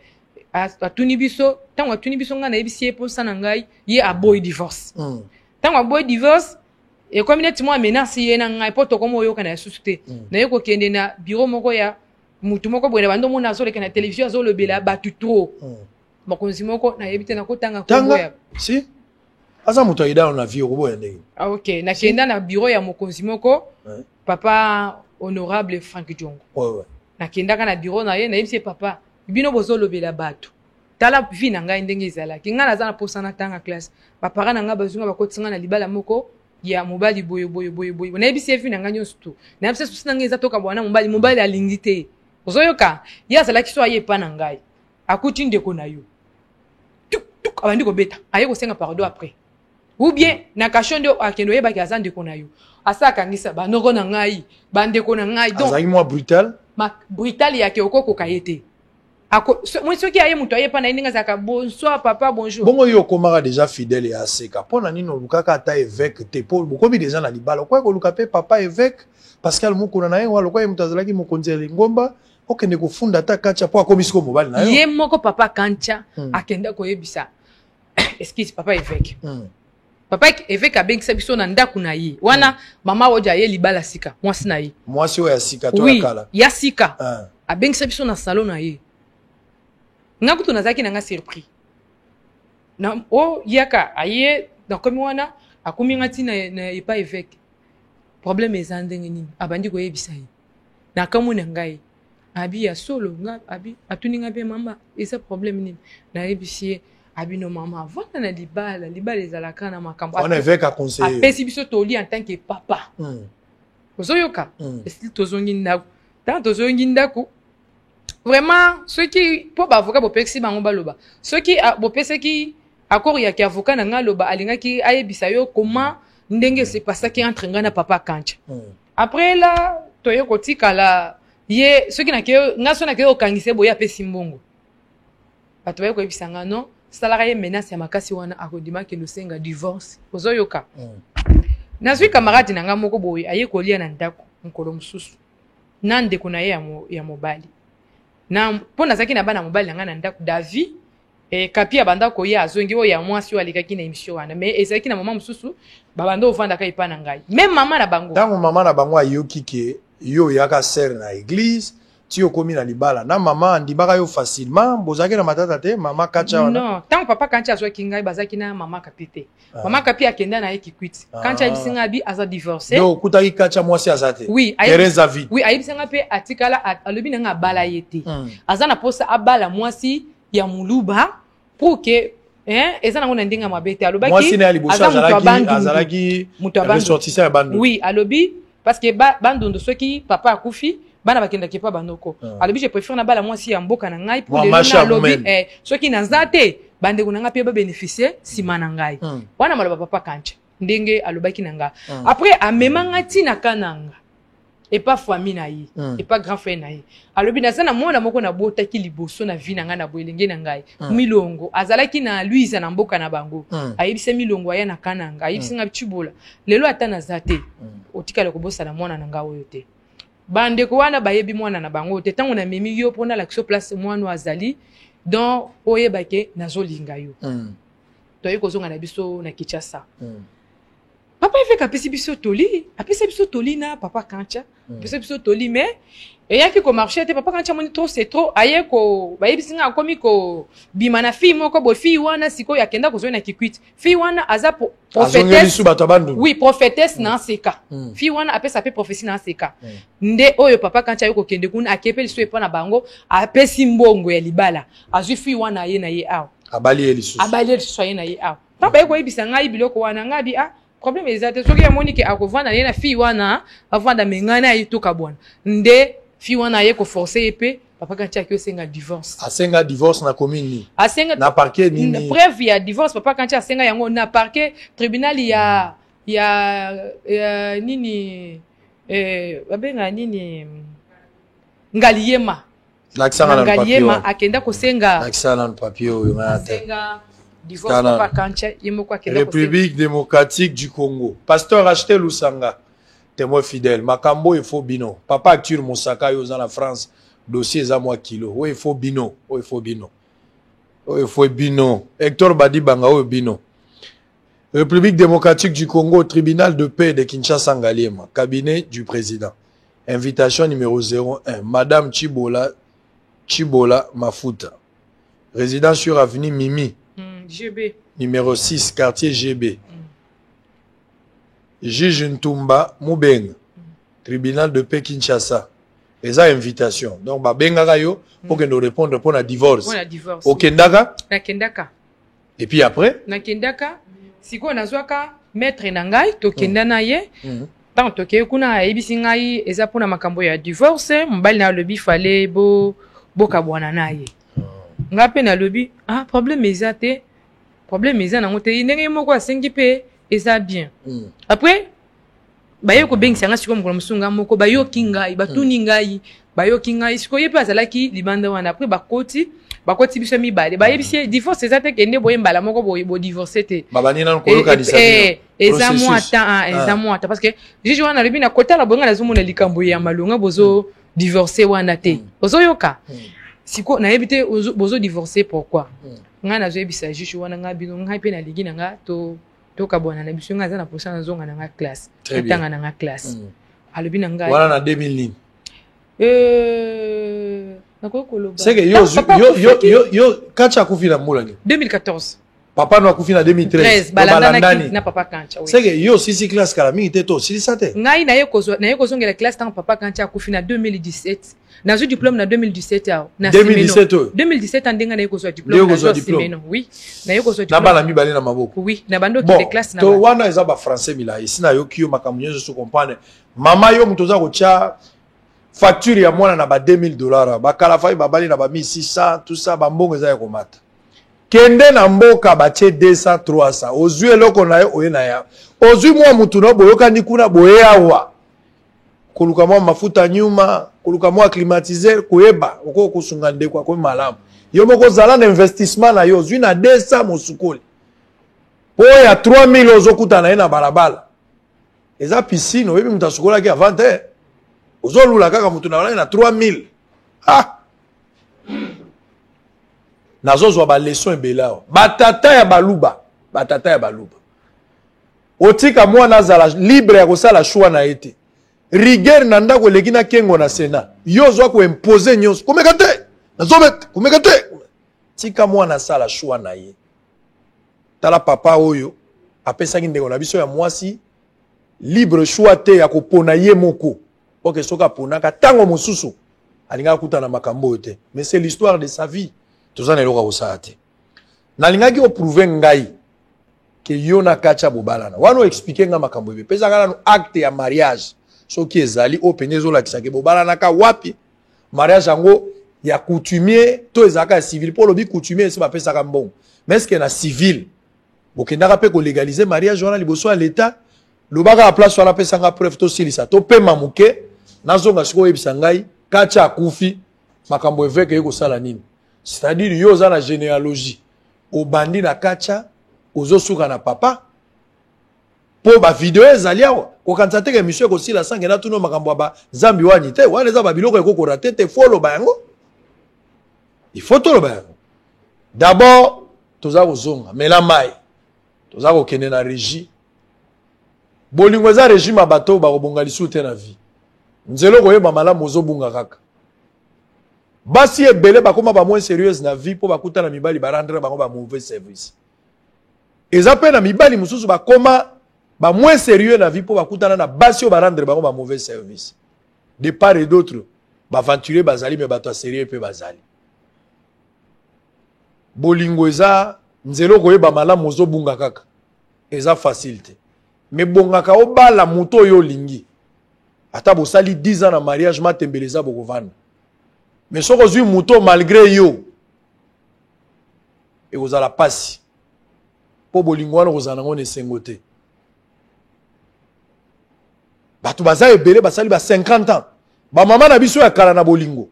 atuni biso tango atuni biso nga na yebisi ye posa na ngai ye aboy divorce tango aboy divorce e comme neti mo menace ye na ngai po to komo oyoka na susu te na ye kokende na bureau moko ya mutu moko bwena bando mona azoleka na télévision azolobela batu trop mokonzi moko na yebite na kotanga koboya si aza mutu ayida na vie koboya ndenge ok na kenda na bureau ya mokonzi moko papa honorable Frank Diongo na kenda na bureau na ye na yebisi papa bino bozolobela batu tala vie na ngai ndenge ezalaki nga naza na posa na tanga classe bapara na nga bazunga bakotinga na libala moko ya mobali boyo na yebisi vie na ngai nyonso tu na yebisi susi na ngai eza toka bwana mobali alingi te ozoyoka ye azalaki so aye pa na ngai akuti ndeko na yo tuk abandi kobeta aye kosenga pardon après ou bien na kasho nde akendo yebaki aza ndeko na yo asa akangisa banoko na ngai bandeko na ngai donc azalaki mwa brutal yake okokoka ye te moi soki aye mutu aye pa na ndenge azalaka bonsoir papa bonjour bongo yo okomaka déjà fidèle ya aseka mpona nini olukaka ata évêque te po bokomi déjà na libala okoki koluka mpe papa évêque Pascal mokona na ye wa lokola ye mutu azalaki mokonzi ya lingomba okende kofunda ata kancha po akomi siko mobali na yo ye moko papa kancha akenda koyebisa excuse papa évêque papa évêque abengisa biso na ndako na ye wana mama oja ye libala sika mwasi na ye mwasi oyo ya sika to ya kala ya sika abengisa biso na salon na ye nga kutu nazaki na nga surpris na o yaka aye na komi wana akomi ngati na epa évêque problème eza ndenge nini abandi koyebisa ye na kamu na ngai abi ya solo nga abi atuni nga be mama eza problème nini na yebisi ye abi no mama vanda na libala ezalaka na makambo on évêque a conseillé apesi biso toli en tant que papa ozoyoka esi tozongi ndako tant tozongi ndako vraiment ceux qui po ba avocat bopesi bango baloba ceux qui bopesaki accord ya ki avocat na nga loba alingaki ayebisa yo comment ndenge se passaki entre nga na papa kancha après là toyo kotikala ye ceux qui na ke nga so na ke okangise boya pesi mbongo bato bayo koyebisa nga non salaka ye menace ya makasi wana akodima ke lusenga divorce ozoyoka nazwi camarade na nga moko boye aye kolia na ndako nkolo mususu na ndeko na ye ya mobali na mpo nazalaki na bana mobali na nga na ndako David kapi ya bandako ye azongi oyo ya mwasi oyo alekaki na émission wana mais ezalaki na mama mosusu babanda ovandaka epa na ngai même mama na bango ntango mama na bango ayoki ke yo yaka sere na église ti okomi na libala na mama andimaka yo facilement bozalaki na matata te mama kacha wana non ntango papa kancha azwaki ngai bazalaki na mama kapi te mama kapi akenda na ye kikwiti kancha ayebisi ngai abi aza divorcé donc okutaki kacha mwasi aza te oui teresa vide oui ayebisi ngai mpe atikala alobi na ngai abala ye te aza na posa abala mwasi ya muluba pour que eza nango na ndenge ya mabe te alobaki mwasi na ya liboso azalaki ressortissant ya bandundu oui alobi parce que bandundu soki papa akufi bana bakendaki pa bandoko alobi je préfère na bala mwasi ya mboka na ngai pour les gens alobi soki naza te bandeko na ngai mpe babénéficier nsima na ngai wana maloba papa kancha ndenge alobaki na ngai après amema ngai ntina kananga et pas famille na ye et pas grand frère na ye alobi naza na mwana moko na botaki liboso na vie na ngai na boelenge na ngai milongo azalaki na luiza na mboka na bango ayebisa milongo aya na kananga ayebisa ngai chibola lelo ata naza te otikala kobosana mwana na ngai oyo te bandeko wana bayebi mwana na bango te ntango na memi yo mpona lakisa place mwana azali donc oyebake nazolinga yo toyei kozonga na biso na Kinshasa papa évêque apesi biso toli na papa kancha apesi biso toli mais eyaki komarche te papa kancha moni trop c'est trop aye ko bayebisi nga akomi ko bima na fille moko bo fille wana sikoyo akenda kozwa na kikwiti fille wana aza prophétesse oui prophétesse na seka fille wana apesa pe prophétie na seka nde oyo papa kancha yo kokende kuna akepeli so epa na bango apesi mbongo ya libala azwi fille wana ye na ye aw abali elisusu ye na ye aw papa yeko yebisa ngai biloko wana ngabi problème ezate soki ya moni ke akovanda ye na fille wana avanda mengana ye toka bwana nde fille wana ye ko forcer epe papa kancha ki osenga divorce. Asenga divorce na commune. Asenga na parquet nini. Preuve ya divorce papa kancha asenga yango na parquet tribunal ya nini babenga nini Ngaliema. Ngaliema akenda kosenga. Nakisana na papier oyo ngata. Asenga divorce papa kancha yemoko akenda kosenga. République démocratique du Congo. Pasteur Acheté Lusanga. Témoin fidèle. Makambo il faut bino. Papa Arthur Moussaka yo dans la France. Dossier za moi kilo. O il faut bino. O il faut bino. O il faut bino. Hector Badi Banga o bino. République démocratique du Congo, tribunal de paix de Kinshasa Ngaliema, cabinet du président. Invitation numéro 01. Madame Chibola Mafuta. Résidence sur avenue Mimi. GB. Numéro 6, quartier GB. Juge Ntumba Mubeng. Tribunal de paix Kinshasa. Et ça, invitation. Donc, Benga yo pour que nous répondions pour la divorce. Pour la divorce. Au Kendaka. Na Kendaka. Et puis après? Na Kendaka. Siko nazwaka maître nangai tokenda na ye. Tant toke kuna ebisi ngai eza pona makambo ya divorce, mbali na lobi fale boka bwana na ye. Ngape na lobi, problème eza te. Problème eza na ngote ndenge moko asengi pe eza bien. Après bayo ko bengisa nga siko mukolo musunga moko bayo kingai batuni ngai bayo kingai siko yepe azalaki libanda wana après bakoti biso mibale bayebisi divorce eza te kende boye mbala moko boye bo divorcer te babani na koloka disabio eza moi ata parce que juge wana lobi na kota la bonga na zomona likambo ya malonga bozo divorcer wana te bozo yoka siko na yebite bozo divorcer pourquoi nga na zo yebisa juge wana nga bino nga pe na ligi na nga to kabona na biso nga za na prochaine na zonga na nga classe tanga na nga classe alobi na nga wana na 2000 c'est que yo kacha kufina mula ni 2014 papa no akufina 2013 balandani na papa kancha c'est que yo sisi classe kala mingi te to sisi sate ngai na yeko zongela classe tant papa kancha akufina 2017 na zo diplôme na 2017 ao na 2017 andenga na yeko zo diplôme na Simeno oui na yeko zo diplôme na bala mibale na maboko oui na bando ki de classe na to wana eza ba français mila ici na yo kiyo makamnyezo so comprendre mama yo mutoza ko cha facture ya mwana na ba $2000 ba kalafai babali na ba 1600 tout ça ba mbongo eza ya komata kende na mboka batie 200 300 ozwi eloko na yo oye na ya ozwi mwa mutu na boyoka ni kuna boye awa koluka mwa mafuta nyuma koluka mwa climatiser koyeba oko kusunga ndeko kwa malamu yo moko zala na investissement na yo ozwi na 200 musukoli po ya 3000 ozokuta na ye na balabala eza piscine oyebi mutasukola ki avant te ozolula kaka mutu na na 3000 nazozwa ba leçon ebelao batata ya baluba otika mwana azala libre ya kosala choix na ete rigueur na ndako eleki na kengo na Sénat yo zwa ko imposer nyonso komeka te nazobet komeka te tika mwana asala choix na ye tala papa oyo apesaki ndeko na biso ya mwasi libre choix te ya kopona ye moko oke soka ponaka tango mosusu alinga kuta na makambo te mais c'est l'histoire de sa vie tozana eloka kosala te nalingaki oprouver ngai ke yo na kacha bobalana wana expliquer nga makambo ebe pesa kana no acte ya mariage soki ezali opene ezolakisa ke bobalana ka wapi mariage yango ya coutumier to ezaka civil po lobi coutumier esi bapesaka mbongo mais est-ce que na civil bokendaka pe ko légaliser mariage wana liboso ya l'état lobaka la place wana pesanga preuve to silisa to pema muke nazonga siko yebisa ngai kacha akufi makambo eveke yeko sala nini c'est-à-dire yo za na généalogie obandi na kacha ozosuka na papa po ba video ezali awa ko kanisa te ke monsieur ko sila sange na tuno makambo ba zambi wani te wana za ba biloko ekokora te follow ba yango il faut to lo ba yango d'abord toza kozonga mela mai toza ko kende na régie bolingo za régime bato ba kobonga lisu te na vie nzelo koyeba malamu ozobunga kaka basi ebele bakoma ba moins sérieuse na vie po bakuta na mibali barandre bango ba mauvais service eza pe na mibali mususu bakoma ba moins sérieux na vie po bakuta na basi o barandre bango ba mauvais service de part et d'autre ba aventurer bazali me bato sérieux pe bazali bolingo eza nzelo koyeba malamu ozobunga kaka eza facilité mais bongaka obala muto yo lingi ata bosali 10 ans na mariage matembeleza bokovanda Mais si vous mouton malgré yo, et vous allez passer. Pour Bolingouane, vous en avez sengoté. Batu baza ebele basali ba 50 ans. Ba maman na biso ya kala na bolingo.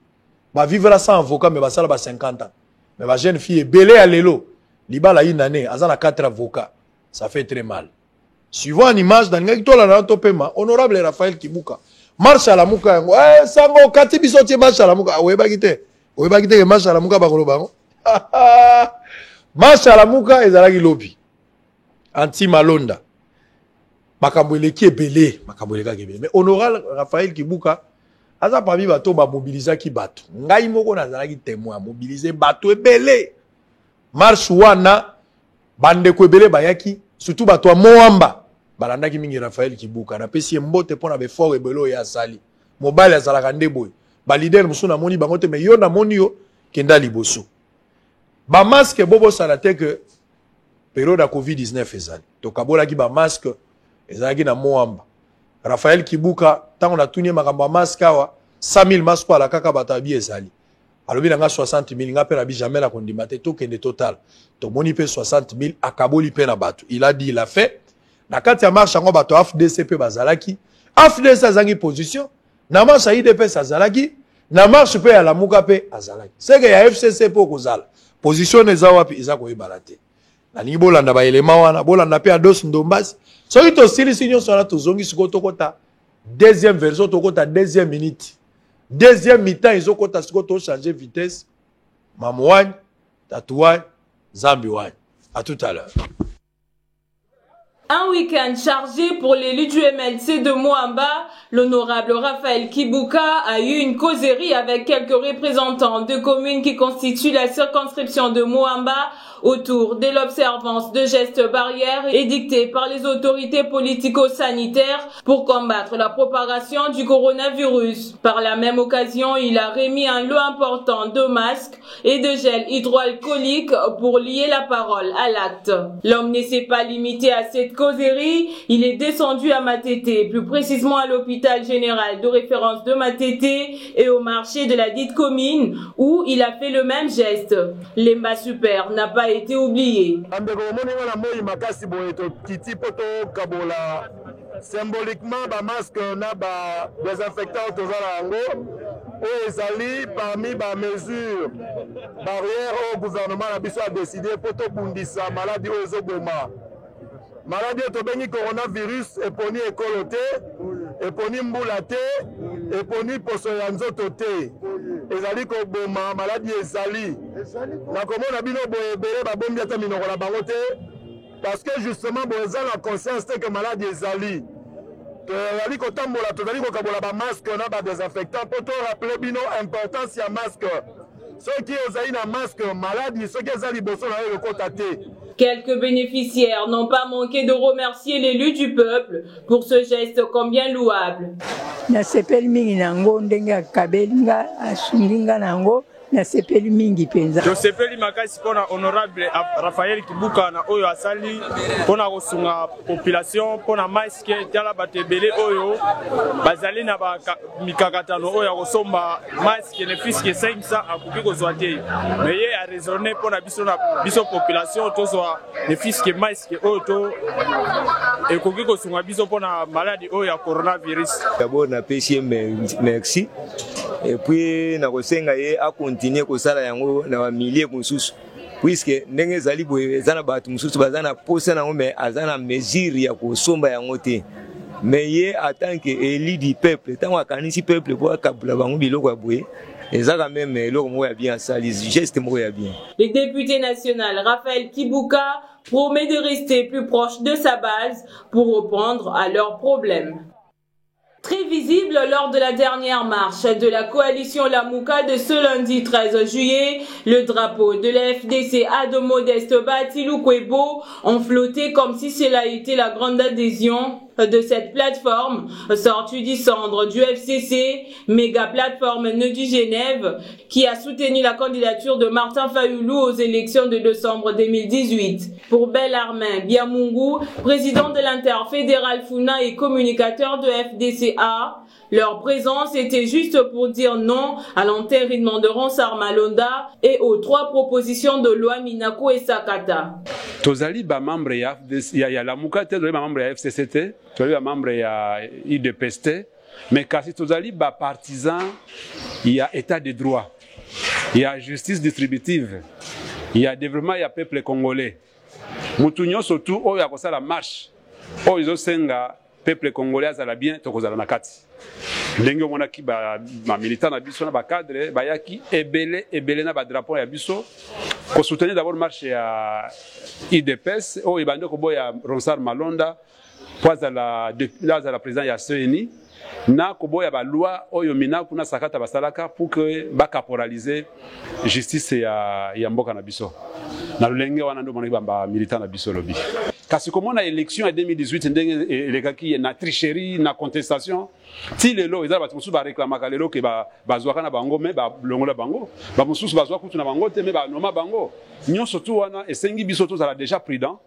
Ba vivre sans avocat mais basala ba 50 ans. Mais ba jeune fille ebele à lelo. Libala une année, azana 4 avocats. Ça fait très mal. Suivant une image dans ngaki tola na topema, honorable Raphaël Kibuka. Marche à la muka yango. Eh sango kati biso tie marche à la muka. Oyeba kite. Oyeba kite marche à la muka ba kolo bango. Marche à la muka ezalaki lobby. Anti Malonda. Makambwele qui est belé, makambwele qui est belé. Mais honorable Raphaël Kibuka, aza parmi bateau ba mobiliser qui bateau. Ngai moko nazala ki témoin mobiliser bateau belé. Marche wana bande ko belé bayaki, surtout bateau Moamba. Balanda ki mingi Raphaël Kibuka na pesi mbote pona be fort ebelo ya sali. Mobile azala kande boy. Ba leader musuna moni bangote me yo na moni yo kenda liboso. Ba masque bobo salate que période à Covid-19 ezali. To kabola ki ba masque ezalaki na Moamba. Raphaël Kibuka tant on a tourné makamba masque awa 100 000 masques ala kaka batabi ezali. Alobi nga 60 000 nga pe na bi jamais la kondimate to kende total. To moni pe 60 000 akaboli pe na batu. Il a dit il a fait. Na kati ya marche ngo bato AFDC pe bazalaki. AFDC azangi position. Na marche IDP azalaki. Na marche pe ya la muka pe azalaki. C'est que ya FCC po kozala. Position eza wapi eza ko ibalate. Na ni bolanda ba elema wana bolanda pe ados ndombasi. Soki to sili sinyo sona to zongi siko tokota deuxième version tokota deuxième minute. Deuxième mi-temps ils ont kota siko to changer vitesse. Mamouane, Tatouane, Zambiouane. À tout à l'heure. Un week-end chargé pour l'élu du MLC de Moamba, l'honorable Raphaël Kibuka a eu une causerie avec quelques représentants de communes qui constituent la circonscription de Moamba autour de l'observance de gestes barrières édictés par les autorités politico-sanitaires pour combattre la propagation du coronavirus. Par la même occasion, il a remis un lot important de masques et de gel hydroalcoolique pour lier la parole à l'acte. L'homme ne s'est pas limité à cette causerie, il est descendu à Matete, plus précisément à l'hôpital général de référence de Matete et au marché de la dite commune où il a fait le même geste. L'Emba Super n'a pas été oublié. Symboliquement, ba masque na ba désinfectant tozala yango o ezali parmi ba mesures barrières au gouvernement na biso a décidé pour to bundisa maladie o ezoboma. Maladie to bengi coronavirus eponi ekolote, eponi mbula te, eponi poso ya nzoto te. Ezali ko boma maladie ezali. Na komona bino boye bere ba bombi ata minoko na bango te. Parce que justement, vous avez la conscience que maladie est ali. Vous avez un masque, on a des désinfectants. Pour te rappeler l'importance du masque. Ceux qui ont un masque maladie, ceux qui ont un masque, le contater. Quelques bénéficiaires n'ont pas manqué de remercier l'élu du peuple pour ce geste combien louable. Josepeli makasi pona honorable Raphaël Kibuka na oyo asali pona kosunga population pona masque tala batebele oyo bazali na ba mikakatano oyo kosomba masque ne fiske 500 akuki kozwa te mais ye a raisonné pona biso population tozwa ne fiske masque oyo to ekoki kosunga biso pona maladie oyo ya coronavirus. D'abord na pesi merci et puis na kosenga ye a continuer kosala yango na ba milliers mususu puisque ndenge zali boye zana batu mususu bazana posa na ngombe azana mesure ya kosomba yango te mais ye en tant que élu du peuple tant akanisi peuple pour akabula bango biloko boye ezaka même eloko mo ya bien sali geste mo ya bien. Le député national Raphaël Kibuka promet de rester plus proche de sa base pour répondre à leurs problèmes. Très visible lors de la dernière marche de la coalition Lamouka de ce lundi 13 juillet, le drapeau de la FDC à de modestes Batilou Kwebo ont flotté comme si cela était la grande adhésion de cette plateforme, sortie du centre du FCC, méga plateforme nœud du Genève, qui a soutenu la candidature de Martin Fayulu aux élections de décembre 2018. Pour Bellarmin Biamungu, président de l'interfédéral Funa et communicateur de FDCA, leur présence était juste pour dire non à l'entérinement de Ronsard Malonda et aux 3 propositions de loi Minako et Sakata. Tozali ba membre ya la Mukate, tozali ba membre ya FCCT, tozali ba membre ya IDPST, mais kasi tozali ba partisan, il y a état de droit, il y a justice distributive, il y a développement, il y a peuple congolais. Mutunyo surtout oyo ya kosala marche, oyo izosenga peuple congolais azala bien tokozala na kati. Ndenge omona ki ba militant na biso na ba cadre bayaki ebele na ba drapeau ya biso ko soutenir d'abord marche ya IDPS o ibande ko boya Ronsard Malonda poza la président ya CENI na ko boya ba loi oyo mina kuna sakata basalaka pour que ba caporaliser justice ya mboka na biso na lolenge wana ndo mona ba militant na biso lobi kasi komona élection ya 2018 ndenge elekaki na tricherie na contestation ti lelo ezala batu mususu ba réclamaka lelo ke bazwaka na bango me ba longola bango ba mususu bazwa kutu na bango te me ba noma bango nyonso tu wana esengi biso tozala déjà prudent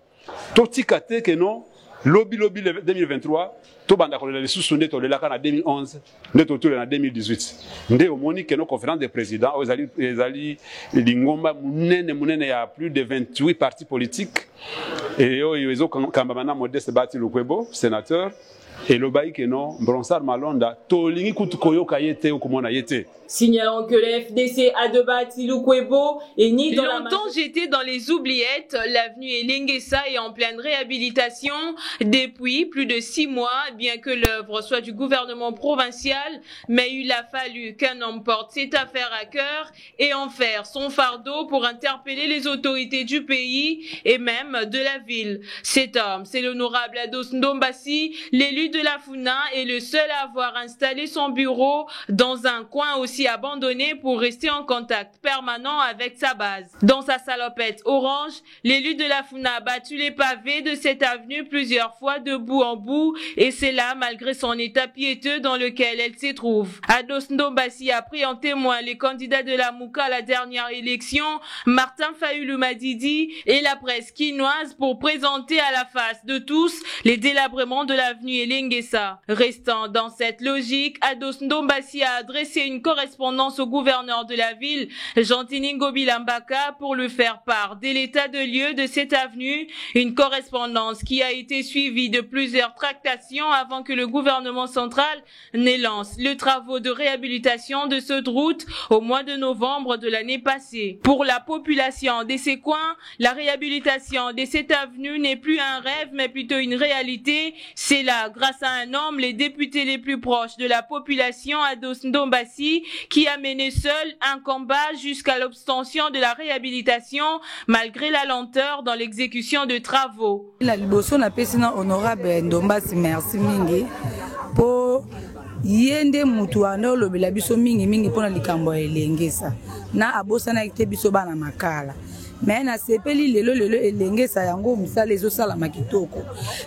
totika te ke non lobby 2023 to banda ko le susu nde to lelaka na 2011 nde to tole na 2018 nde omoni ke no conférence des présidents ezali lingomba munene ya plus de 28 partis politiques et oyo ezo kamba mana Modeste Bati Lukwebo sénateur et le baïk non Ronsard Malonda tolingi kutu koyoka yete okomona yete. Signalant que le FDC a de Bati Lukwebo et ni dans longtemps j'étais dans les oubliettes, l'avenue Elengesa est en pleine réhabilitation depuis plus de 6 mois, bien que l'œuvre soit du gouvernement provincial, mais il a fallu qu'un homme porte cette affaire à cœur et en faire son fardeau pour interpeller les autorités du pays et même de la ville. Cet homme, c'est l'honorable Ados Ndombasi, l'élu de la Funa et le seul à avoir installé son bureau dans un coin aussi abandonné pour rester en contact permanent avec sa base. Dans sa salopette orange, l'élu de la Funa a battu les pavés de cette avenue plusieurs fois de bout en bout et c'est là malgré son état piéteux dans lequel elle se trouve. Ados Ndombasi a pris en témoin les candidats de la Mouka à la dernière élection, Martin Fayulu Madidi et la presse quinoise pour présenter à la face de tous les délabrements de l'avenue Elengesa. Restant dans cette logique, Ados Ndombasi a adressé une correspondance au gouverneur de la ville, Jean-Tiningo Bilambaka, pour lui faire part de l'état de lieu de cette avenue, une correspondance qui a été suivie de plusieurs tractations avant que le gouvernement central ne lance les travaux de réhabilitation de cette route au mois de novembre de l'année passée. Pour la population de ces coins, la réhabilitation de cette avenue n'est plus un rêve mais plutôt une réalité. C'est là, grâce à un homme, les députés les plus proches de la population, Ados Ndombasi, qui a mené seul un combat jusqu'à l'obtention de la réhabilitation malgré la lenteur dans l'exécution de travaux. La liboso na pesina honorable Ndombasi merci mingi po yende mutu wana lobela biso mingi pona likambo Elengesa na abosana ite biso bana makala. Mais na sepeli lelo Elengesa yango musala ezosala makitoko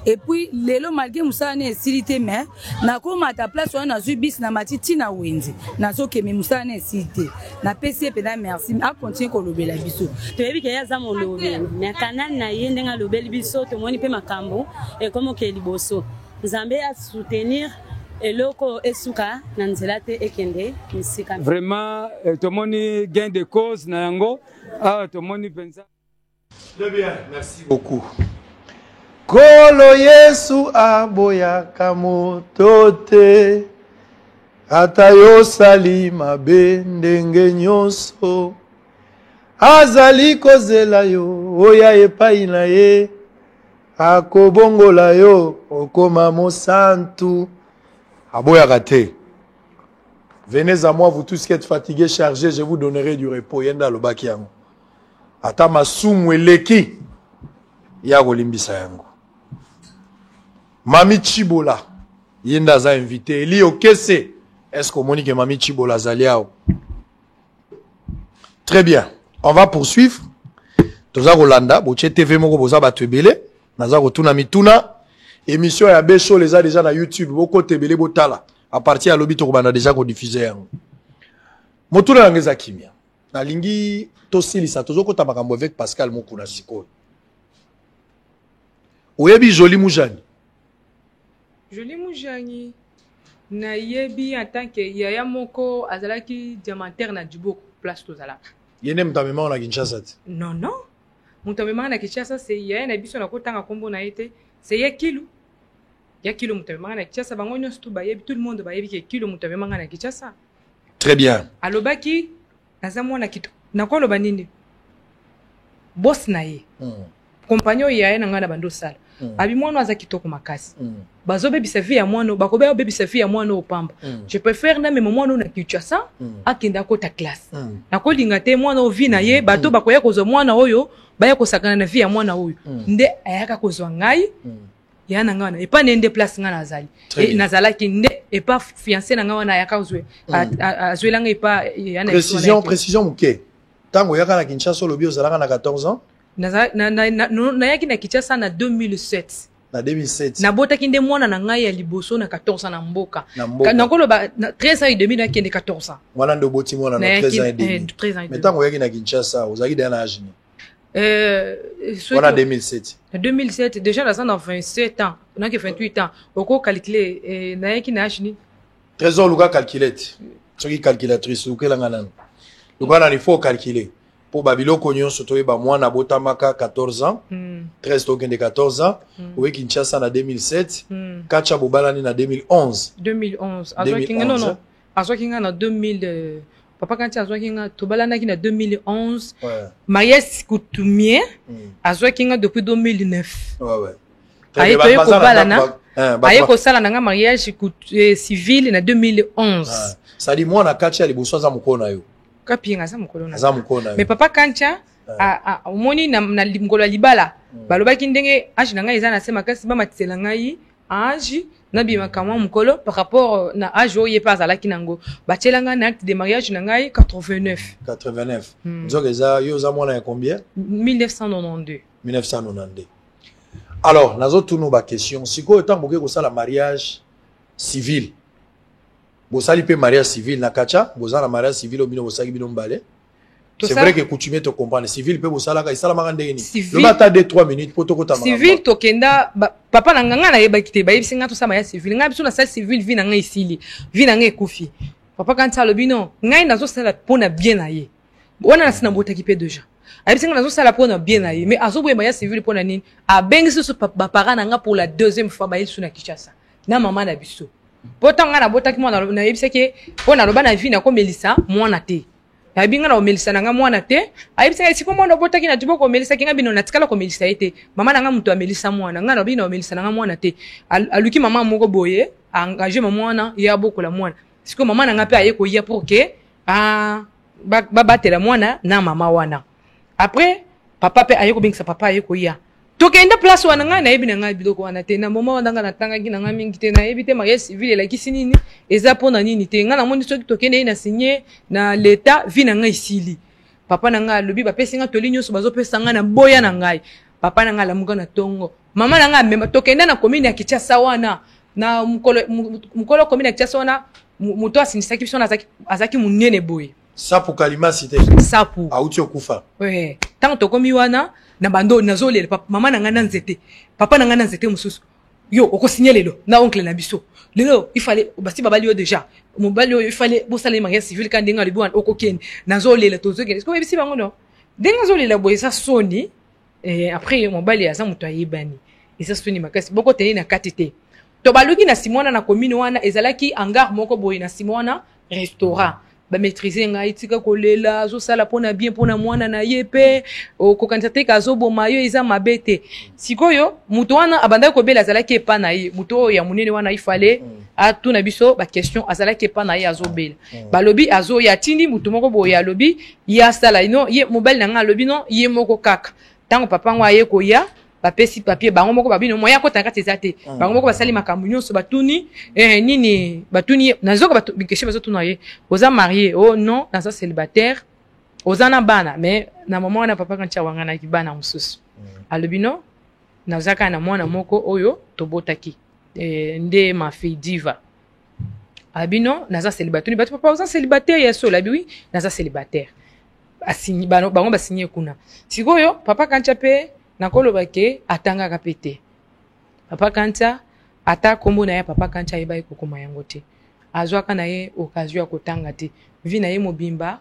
et puis lelo malgré musala ne silité mais na koma ta place wana zu bis na matiti na wenzi na sokeme musala ne silité na pesi pena merci a continuer ko lobela biso to yebi ke ya za mo lobela na kanani na yende nga lobela biso to moni pe makambo et comme ke liboso Nzambe a soutenir eloko esuka na nzela te ekende misika vraiment to moni gain de cause na yango. Ah, tout le monde pense. Très bien, merci beaucoup. Kolo Yesu aboya kamotote atayo salima bendenge nyonso azali kozela yo oya epai na ye akobongola yo okoma mosantu aboya kate. Venez à moi, vous tous qui êtes fatigués, chargés, je vous donnerai du repos. Yenda lo baki yango. Ata masumu eleki ya kolimbisa yango. Mami Chibola yenda za invité. Eli okese. Est-ce qu'on monique Mami Chibola zaliao? Très bien. On va poursuivre. Toza Rolanda, boche TV moko boza batebele, naza kotuna mituna émission ya Becho les a déjà na YouTube boko tebele botala à partir à lobi to bana déjà ko diffuser yango motuna ngeza kimia na lingi to silisa tozoko ta makambo avec Pascal Mokuna sikoyo oyebi Joli Mujani na yebi en tant que yaya moko azalaki diamantaire na Djibouti place tozala yene mtamema na Kinshasa non mtamema na Kinshasa c'est yaya na biso na kotanga kombo na ete c'est Yakilu mtamema na Kinshasa bango nyonso to bayebi tout le monde bayebi ke Yakilu mtamema na Kinshasa très bien alobaki naza mwana kito nakoloba nini boss na ye compagnon yaya na ngana bando sala abi mwana aza kitoko makasi bazo bebisa vie ya mwana bakobe bebisa vie ya mwana opamba je préfère na même mwana na Kinshasa akenda ko ta classe nakolinga te mwana ovi na ye bato bakoya kozwa mwana oyo baya kosakana na vie ya mwana oyo nde ayaka kozwa ngai ya na ngana epa nende place ngana azali e nazalaki nde epa fiancé na ngana ayaka kozwe azwelanga epa ya na précision muke tango yaka na Kinshasa lobi ozalaka na 14 ans na yaki na Kinshasa na 2007 na 2007 na botaki nde mwana na ngai ya liboso na 14 ans na mboka nakoloba 13 ans et demi na kende 14 ans mwana ndo boti mwana na 13 ans et demi mais tango yaki na Kinshasa ozaki de na âge ni voilà 2007 déjà là dans 27 ans on a que 28 ans oko calculer na yaki na âge ni trésor luka calculette soki calculatrice ukelanga nana luka na il faut calculer pour babiloko nyonso toyeba mwana botamaka 14 ans 13 token de 14 ans owe Kinshasa na 2007 kacha bobalani na 2011 azwakinga non azwakinga na 2000 papa kanti azwakinga tobalanaki na 2011 mariage coutumier azwakinga depuis 2009 aye toye kobalana aye kosala nanga mariage civil na 2011 sadi mwana kacha liboso za mukona yo kapinga za mukona mais papa kancha omoni na ngolo libala balobaki ndenge age na ngai eza na sema kasi ba matisela ngai age na bima kama mukolo par rapport na age oye pas azalaki nango bachelanga na acte de mariage na ngai 89 nzoka eza yo za mwana ya combien 1992 alors nazo tuno ba question siko etango ke ko sala mariage civil bosali pe mariage civil na kacha bozana mariage civil au bino bosaki bino mbale c'est vrai que coutumier te comprendre civil pe bosala ka isala makande ni le bata de 3 minutes poto kota makamba civil to kenda papa na nganga na yeba kite ba yebisi nga to sa mariage civil nga biso na salle civil vi na nga isili vi na nga ekufi papa kan tsa lobino ngai nazo sala pona bien na ye wana na sina botaki pe déjà ayebisi nga nazo sala pona bien na ye mais azo boye mariage civil pona nini a bengisi so ba para na nga pour la deuxième fois ba yesu na Kinshasa na mama na biso potanga na botaki mwana na yebiseke pona loba na vie na komelisa mwana te ya binga na omelisa nanga mwana te ayebiseke siko mwana botaki na tiboko omelisa kinga bino na tikala komelisa ete mama nanga mutu amelisa mwana nga na bino omelisa nanga mwana te aluki mama moko boye engagé mwana ya bokola mwana siko mama nanga pe aye ko ya pour que ba batela mwana na mama wana après papa pe aye ko bingisa papa aye ko ya tokenda place wana nga na yebi na nga biloko wana te na moma wana nga natangaki na nga mingi te na yebi te mariage civil elakisi nini eza pona nini te nga na moni soki tokende na signé na l'état vi na nga isili papa na nga lobi bapesi nga toli nyonso bazopesa nga na boya na ngai papa na nga lamuka na tongo mama na nga memba tokenda na commune ya Kinshasa wana na mukolo commune ya Kinshasa wana muto asinisaki biso na azaki munene boye sapu kalima cité sapu auti okufa ouais tant tokomi wana na bando nazolela papa mama na ngana nzete papa na ngana nzete mususu yo okosigner lelo na oncle na biso lelo il fallait basi babali yo déjà mobali yo il fallait bosala mariage civil quand ndenga libo okokeni nazolela tozokeni est-ce que bisi bango no ndenga zolela boye sa soni après mobali aza muto ayebani esa soni makasi boko teni na katete to baluki na simona na commune wana ezalaki hangar moko boye na simona restaurant ba maîtriser ngai tika kolela zo sala pona bien pona mwana na yepe o kokanisa te kazo boma yo eza mabete sikoyo muto wana abanda ko bela zalaki epa na ye muto ya munene wana ifale atuna biso ba question azalaki epa na ye azobela balobi azo ya tindi muto moko boya lobi ya sala ino ye mobile na nga lobi no ye moko kaka tango papa ngwa ye ko ya bapesi papier bango moko babino moya ko tanga tezate bango moko basali makambu nyonso batuni nini batuni nazoka bikeshe bazotuna ye oza marié oh non naza célibataire oza na bana mais na maman na papa kancha wanga na kibana mususu alobino nazaka na mwana moko oyo tobotaki nde ma fille diva abino naza célibataire bato papa oza célibataire ya solo abi oui naza célibataire asigné bango basigné kuna sikoyo papa kancha pe nakoloba ke atangaka pete papa kancha ata kombo na ye papa kancha yeba ekokoma yango te azwaka na ye occasion ya kotanga te vi na ye mobimba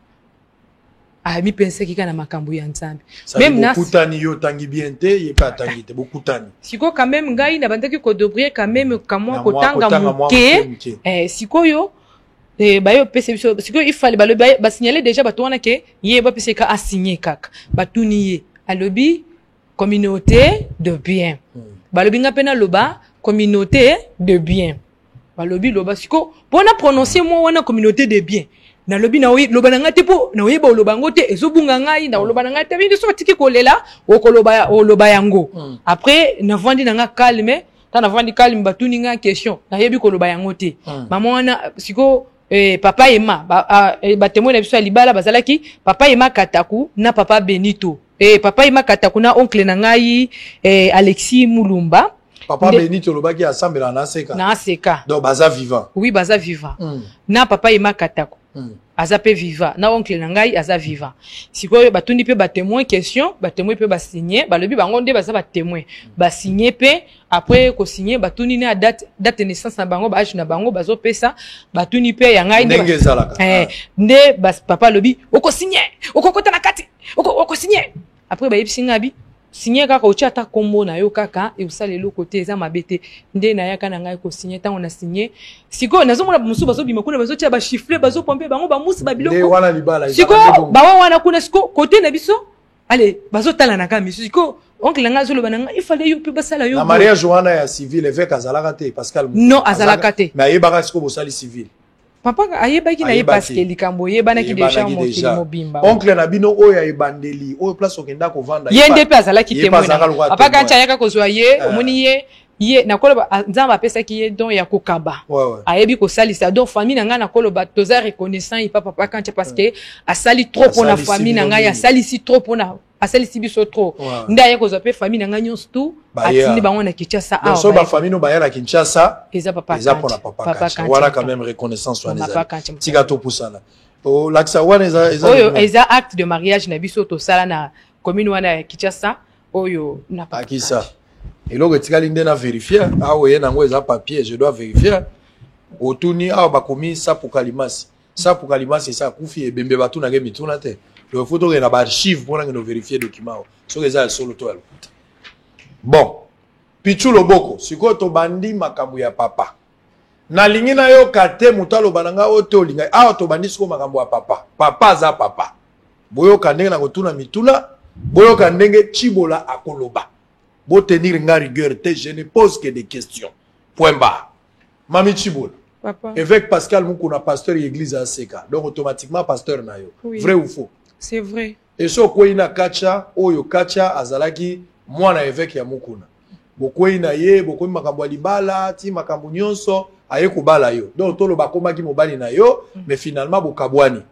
mi pense kika na makambo ya nzambe même na bokutani yo tangi bien te ye pa tangi te bokutani siko quand même ngai na bandaki ko dobrie quand même kamwa kotanga muke sikoyo bayo pese biso sikoyo il fallait ba signaler déjà bato wana ke ye ba pese ka a signer kaka batuni ye alobi communauté de bien balobi nga pena loba communauté de bien balobi loba siko pona prononcer moi wana communauté de bien na lobi na oyi loba nga te po na oyeba loba ngo te ezobunga ngai na loba nga te bindi so tiki kolela okoloba loba yango après na vandi nga calme ta na vandi calme batuni nga question na yebi koloba yango te maman wana siko papa Emma ba témoin na biso libala bazalaki papa Emma Kataku na papa Benito papa Emma Kataku na oncle na ngai Alexis Mulumba. Papa Benito lobaki assemblée na seka. Na seka. Donc baza vivant. Oui, baza vivant. Na papa Emma Katako. Aza pe vivant. Na oncle na ngai aza vivant. Sikoyo batundi pe ba témoin question, ba témoin pe ba signer, ba lobi bango nde baza ba témoin. Ba signer pe après ko signer batuni na date de naissance na bango ba âge na bango bazo pesa, batuni pe ya ngai ndenge zalaka. Nde bas papa lobi oko signer, oko kota na kati, oko signer. Après ba yebisi ngabi signer kaka ocha ta kombo na yo kaka e usale lo côté eza mabete nde na yaka na ngai ko signer tant on a signé siko nazo mona musu bazo bima kuna bazo tia ba chiffrer bazo pomper bango ba musu ba biloko nde wana libala siko ba wana kuna siko côté na biso allez bazo tala na kami siko oncle nga zo lo bananga il fallait yo pe basala yo na mariage wana ya civil évêque azalaka te Pascal non azalaka te mais ayebaka siko bosali civil papa ayebaki na ye parce que likambo yebana ki déjà mobimba oncle na bino oyo ya ebandeli oyo place okenda ko vanda yende pe azalaki témoin papa kancha yaka kozwa ye omoni ye nakoloba nzamba apesaki ye don ya kokaba ayebi kosalisa donc famille na nga nakoloba toza reconnaissant ipa papa kancha parce que asali trop pour na famille na nga asalisi trop pour na asalisi biso trop nda ye kozwa pe famille na nga nyonso tout atindi bango na Kinshasa ah so ba famille no ba ya na Kinshasa eza papa papa kancha voilà quand même reconnaissance soit les amis tika to pusana o laksa wana eza eza acte de mariage na biso to sala na commune wana ya Kinshasa oyo na papa akisa eloko etikali nde na vérifier awo ye nango eza papier je dois vérifier otuni awo bakomi sapu kalimasi esa kufi ebembe batu na nge mituna te le photo que na ba archive pour nga no vérifier document so que ça solo to alkuta bon pichu loboko siko to bandi makambo ya papa na lingi na yo kate mutalo bananga oto linga awo to bandi siko makambo ya papa za papa boyo kandenge na kotuna mituna boyo kandenge chibola akoloba bo tenir nga rigueur te je ne pose que des questions point barre mami chibola papa évêque Pascal Mukuna pasteur église à Seka donc automatiquement pasteur na yo vrai ou faux c'est vrai et so koina kacha oyo kacha azalaki mwana évêque ya Mukuna bokoina ye bokomi makambo libala ti makambo nyonso aye kubala yo donc tolo bakomaki mobali na yo mais finalement bokabwani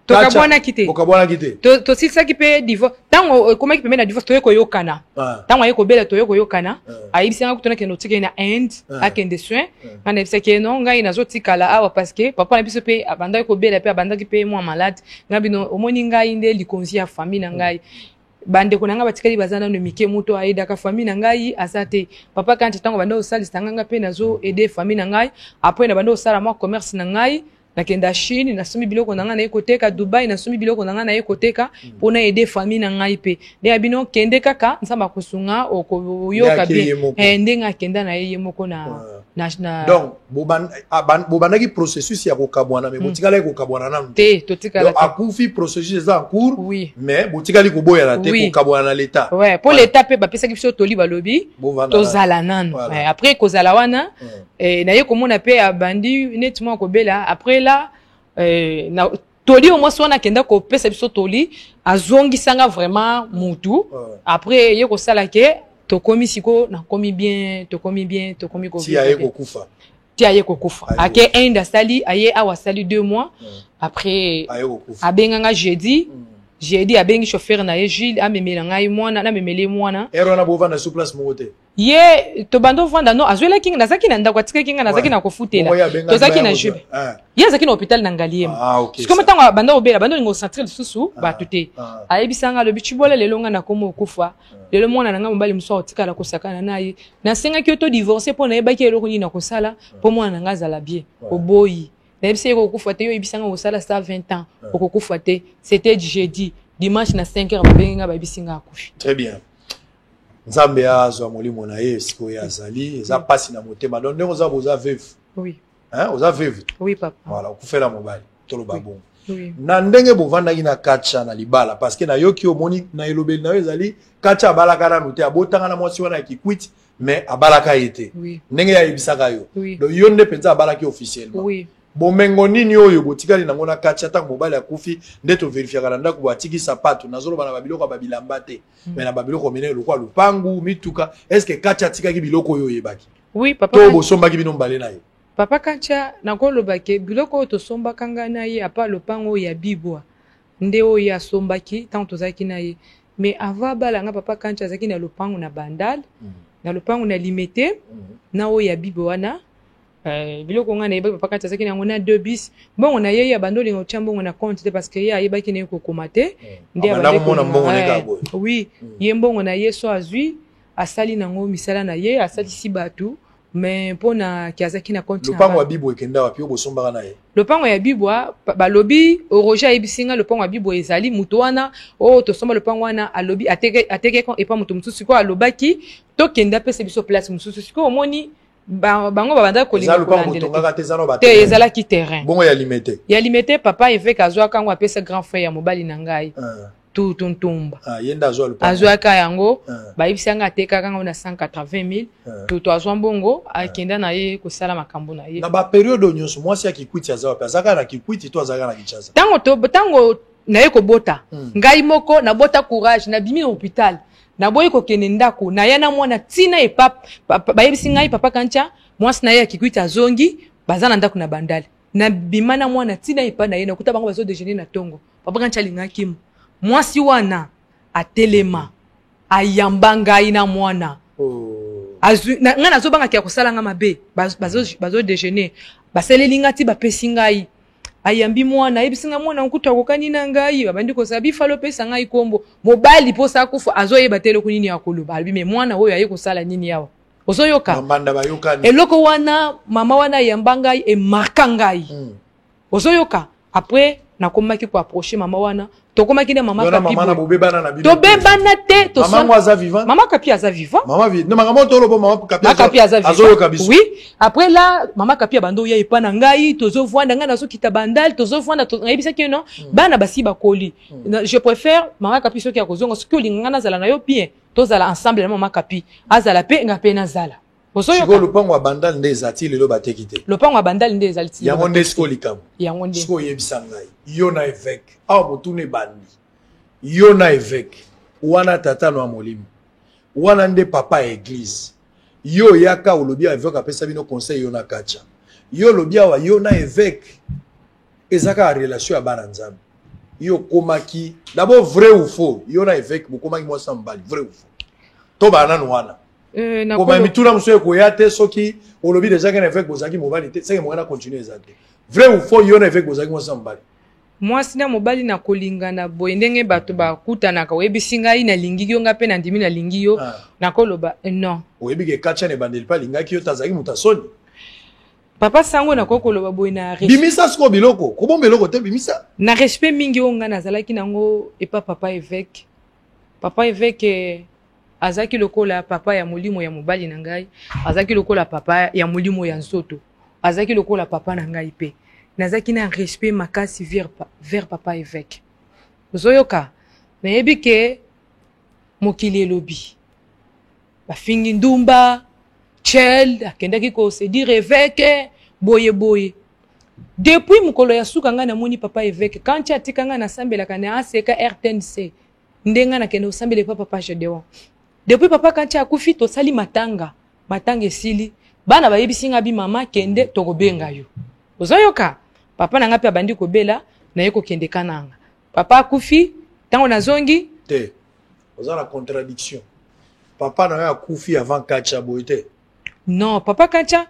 tokabwana kite bokabwana kite to sisa ki pe divorce tango komaki pe na divorce toyeko yokana tango ayeko bela toyeko yokana ayibisanga kutona kendo tike na end akende soin kana bisa ke no ngai nazo tikala awa parce que papa na biso pe abanda ko bela pe abanda ki pe moi malade ngabi no omoni ngai nde likonzi ya famille na ngai bande ko nanga batikali bazana no mike muto aida ka famille na ngai asate papa kanti tango banda osalisa nganga pe nazo aider famille na ngai après na banda osala moi commerce na ngai nakenda Chine nasumi biloko nanga na ekoteka Dubai nasumi biloko nanga na ekoteka pona aider famille na ngai pe de abino kende kaka nsamba kusunga okoyoka bien ndenga kenda na yeye moko na donc bobandaki processus ya kokabwana mais botikala kokabwana nanu te totikala donc akufi processus en cours mais botikali koboya na te kokabwana na l'état ouais pour l'état pe bapesa biso toli balobi tozala nanu après kozala wana na ye komona pe abandi nettement kobela après là na toli au moins sona kenda ko pesa biso toli azongisanga vraiment mutu après ye ko sala ke to komi siko na komi bien to komi ko ti aye ko kufa ake enda sali aye awa sali 2 mois après abenganga jeudi j'ai dit abengi chauffeur na ye Gilles amemela ngai mwana na memele mwana ero na bovanda sur place mote ye to bando vanda no azwela kinga nazaki na ndako atika kinga nazaki na kofutela to zaki na jube ye zaki na hôpital na ngaliema parce que mtango bando obela bando ngo central susu ba tuté ayebisanga lo bichibola lelo nga na komo kufa lelo mwana nanga mobali mso otika la kosakana naye na senga ki to divorcer pona yebaki eloko ni na kosala po mwana nanga zala bien oboyi na yebisi ko kufa te yo yebisanga osala ça 20 ans ko kufa te c'était jeudi dimanche na 5h babenga babisinga akufi. Très bien. Nzambe azwa molimo na ye siko ya zali eza pasi na motema donc ndeko za boza veuve. Oui. Hein, oza veuve. Oui papa. Voilà, okufela mobali tolo babongo. Oui. Na ndenge bovanda ina kacha na libala parce que na yoki omoni na elobeli na ezali kacha balaka na note abotanga na mwasi wana kikwiti mais abalaka ete. Oui. Ndenge ya ibisaka yo. Oui. Donc yonde penza abalaki officiellement. Oui. Bomengo nini oyo botikali nango na kacha tango mobali akufi ndeto verifiaka ndako boatiki sapato nazolo bana babiloko babilamba te mais na babiloko mene lokwa lupangu mituka est-ce que kacha tikaki biloko oyo yebaki? Oui papa. To bosombaki bino mbale na ye. Papa Kancha nakolobake biloko to somba kanga na ye apa lupango ya bibwa nde o ya sombaki tant tozaki na ye mais avant balanga papa Kancha zaki na lupango na bandal na lupango na limité na o ya bibwa na biloko nga na yeba papa Kancha zaki na ngona 2 bis bon na ye ya bandoli ngo chambo na compte te parce que ya yeba ki ne ko komate nde abandeko oui ye mbongo na ye so azui asali nango misala na ye asali si batu mais pona kiazaki na compte lupango ya bibwa ekenda wapi o bosombaka na ye lupango ya bibwa balobi Roger ebisinga lupango ya bibwa ezali mutu wana o tosomba lupango wana alobi ateke ko epa mutu mususu ko alobaki to kenda pese biso place mususu siko omoni bango babanda kolinga kolandela te ezala ki terrain bongo ya limité papa évêque azwa kango apesa grand frère ya mobali na ngai tout tontomba yenda azwa lupango azwa ka yango bayibisanga ateka kango na 180,000 tout azwa mbongo akenda na ye kosala makambo na ye na ba période nyonso mwasi akikwiti azwa pa azaka na kikwiti to azaka na kichaza tango na ye kobota ngai moko na bota courage na bimi hôpital na boyi ko kene ndako na yana mwana tina e bayebisi ngai papa Kancha mwasi na ye akikwita azongi bazana ndako na bandali na bimana mwana tina e pa na ye na kuta bango bazo déjeuner na tongo papa Kancha lingaki mwasi wana atelema ayamba ngai na mwana nga nazobanga kia kosala nga mabe bazo déjeuner baseleli ngati bapesi ngai ayambi mwana ebisinga mwana nkuta kokani na ngai babandi kosabi falo pesa ngai kombo mobali posa kufa azoyeba tele kunini yakoloba albi me mwana oyo aye kosala nini yawa ozoyoka mambanda bayokani eloko wana mama wana yamba ngai e marka ngai ozoyoka après nakomaki ko approcher mama wana tokomaki na mama kapi mama na bobebana na bino tobebana te to mama aza vivant mama kapi aza vivant mama vi no mama to lobo mama kapi aza vivant azoyoka biso oui après là mama kapi bando ya ipana ngai tozo vwanda nga nazo kita bandal tozo vwanda ngayibisa ke non bana basi bakoli je préfère mama kapi soki ya kozonga soki olinga na zala na yo bien tozala ensemble na mama kapi azala pe nga pe na zala Siko lupango wa bandal nde ezati lelo batekite. Lupango wa bandal nde ezati. Yango nde siko likamo. Yango nde. Siko yebisa ngai. Yo na évêque. Awa motune bandi. Yo na évêque. Wana tata no amolimo. Wana nde papa église. Yo yaka olobi évêque apesa bino conseil yo na kacha. Yo lobia wa yo na évêque. Ezaka relation ya bana nzambe. Yo komaki. D'abord vrai ou faux. Yo na évêque bokomaki moi sambali. Vrai ou faux. To bana no wana. Comme mituna mso koyate soki olobi déjà que évêque bozaki mobali te c'est que mwana continuer ezate vrai ou faux yo na évêque bozaki mo sambali moi sina mobali na kolinga na boyendenge bato bakuta na kawebisi ngai na lingi yo ngape na ndimi na lingi yo na koloba non oyebike kacha ne bandeli pa linga ki yo tazaki mutasoni papa sango na kokoloba boy na bimisa sko biloko ko biloko te bimisa na respect mingi onga na zalaki nango et pas papa évêque azaki lokola papa ya molimo ya mobali na ngai azaki lokola papa ya molimo ya nsoto azaki lokola papa na ngai pe nazaki na respect makasi vers papa évêque ozoyoka na yebi ke mokili elobi bafingi ndumba chel akendaki ko se dire évêque boye depuis mukolo ya suka nga na moni papa évêque quand atika nga na sambelaka na aseka RTNC ndenga na kende osambele papa Gedeon. Depuis papa Kancha akufi to sali matanga esili bana bayebisinga bi mama kende tokobenga yo ozoyoka papa nanga pe abandi kobela na yeko kende kananga papa akufi Tango na zongi. Te. Vous avez la contradiction. Papa n'a pas koufi avant Kacha Boite. Non, papa Kacha.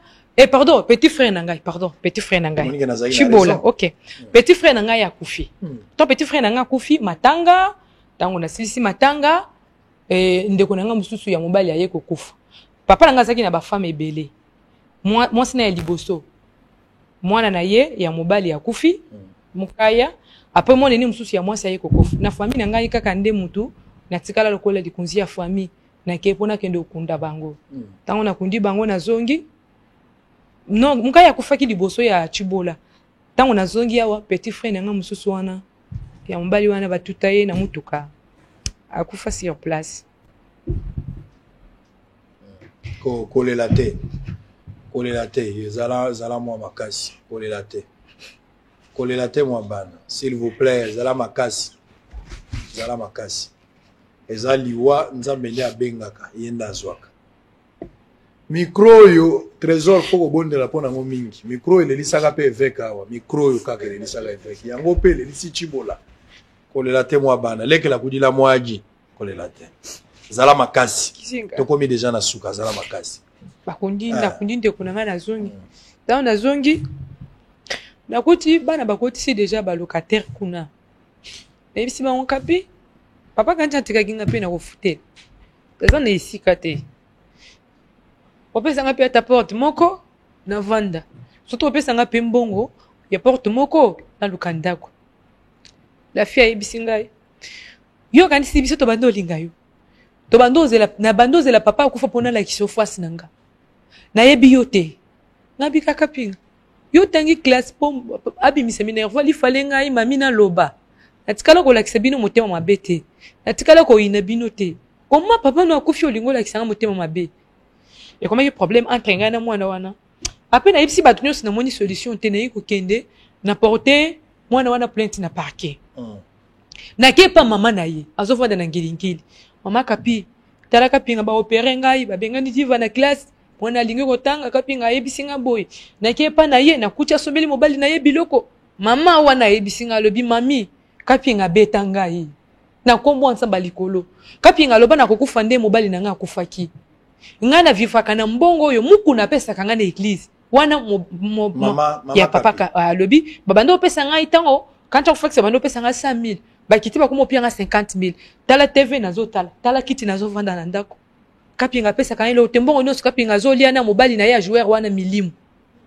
Pardon, petit frère Nangai, pardon, petit frère Nangai. Chibola, ok. Petit frère Nangai a koufi. Ton petit frère Nangai a koufi, matanga, tango na silisi matanga, ndeko nanga mususu ya mobali ya yeko kufa. Papa Nangai zaki na ba femme ebele. Moi sina ya liboso. Mwana na ye ya mobali ya kufi, mukaya, après moi neni mususu ya mwasi ya yeko kufa. Na famille Nangai kaka nde mutu, na tikala lokola likunzi ya famille, na kepona kende okunda bango. Tango na kundi bango na zongi, non mukaya kufaki liboso ya Chibola tango na zongi awa petit frère nanga mususu wana ya mbali wana batutaye na mutuka akufa sur place kolela te zala mwa makasi kolela te mwa bana s'il vous plaît zala makasi eza liwa nzambe nde abengaka yenda azwaka micro yo trésor poko bondela pona ngo mingi micro elelisaka pe évêque awa micro yo kaka elelisaka évêque yango pe elisi Chibola kolela te mwa bana lekela kudila mwaji kolela te zala makasi tokomi déjà na suka zala makasi bakundi nde kunanga na zongi dans na zongi nakuti bana bakoti si déjà ba locataire kuna et si ba on kapi papa quand tu kinga pe na kofutela ça na isika te opesanga pe ta porte moko na vanda surtout opesanga pe mbongo ya porte moko na lukandako la fille ebisinga yo kanisi biso to bando linga yo to bando zela papa akufa pona la kisofasi nanga na yebi yote ngabi kaka pinga yo tangi classe pom abi mi séminaire vali falenga i mami na loba natikala ko lakisa bino motema mabete natikala ko ina bino te comment papa no akufi olingo lakisa motema mabe. Et comment il y a problème entre un gars et moi na après na ipsi batunyo na moni solution te na yiko kende na porter moi na plainte na parquet na kepa mama na ye azova na ngilingili mama kapi tala kapi nga ba opérer ngai ba bengani diva na classe mwana lingi kotanga kapi nga yebisinga boy na kepa na ye na kucha sombeli mobali na ye biloko mama wana yebisinga lobi mami kapi nga beta ngai na kombo nsamba likolo kapi nga loba na kokufa nde mobali na nga akufaki ngana vifaka na mbongo yo muku na pesa kanga na église wana mama ya papa lobi babando pesa ngai tango quand on fait que babando pesa ngai 100,000 ba kiti ba komo pianga 50,000 tala TV nazo tala kiti nazo vanda na ndako kapi nga pesa kanga lo tembongo no kapi nga zo lia na mobali na ya joueur wana milimu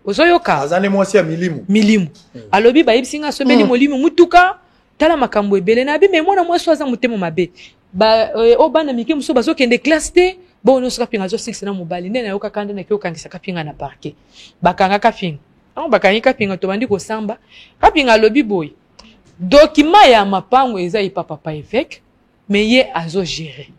ozoyoka azane mwasi ya milimu alobi ba yibsinga sobeli molimu mutuka tala makambo ebele na bi me mwana mwasi aza mutemo mabe ba obana mike muso bazo kende classe te bon no kapinga zo 6 na mobali nene yoka kanda na kyo kangisa kapinga na parquet bakanga kapinga bakanga kapinga to bandi ko samba kapinga lobi boy document ya mapango eza ipa papa évêque mais ye azo gérer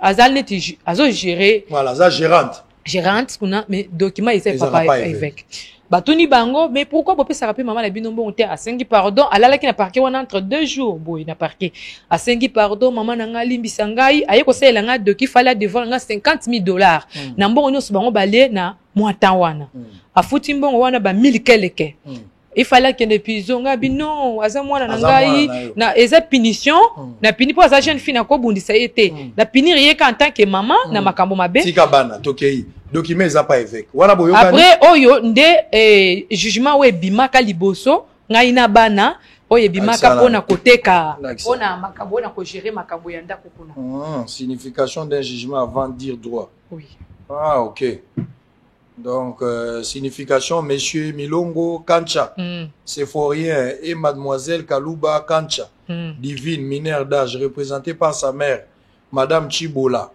azal neti azo gérer voilà za gérante kuna mais document eza papa évêque batuni bango mais pourquoi bopesa rappeler maman na bino bon te asengi pardon alalaki na parquet wana entre 2 jours boy na parquet asengi pardon maman na nga limbisa ngai aye ko sela nga doki fala devant nga $50,000 na mbongo nyonso bango bale na mwata wana afuti mbongo wana ba 1000 keleke il fallait que depuis zonga bino aza mwana na ngai na eza punition na puni pour sa jeune fille na ko bundisa yete na punir ye en tant que maman na makambo mabe tika bana tokei document eza pas évêque wana boyoka après oyo nde jugement we bimaka liboso ngai na bana oyo bimaka pona koteka pona makambo na ko gérer makambo ya ndako kuna signification d'un jugement avant dire droit oui ok donc signification monsieur Milongo Kancha Séphorien et mademoiselle Kalouba Kancha divine mineure d'âge représentée par sa mère madame Chibola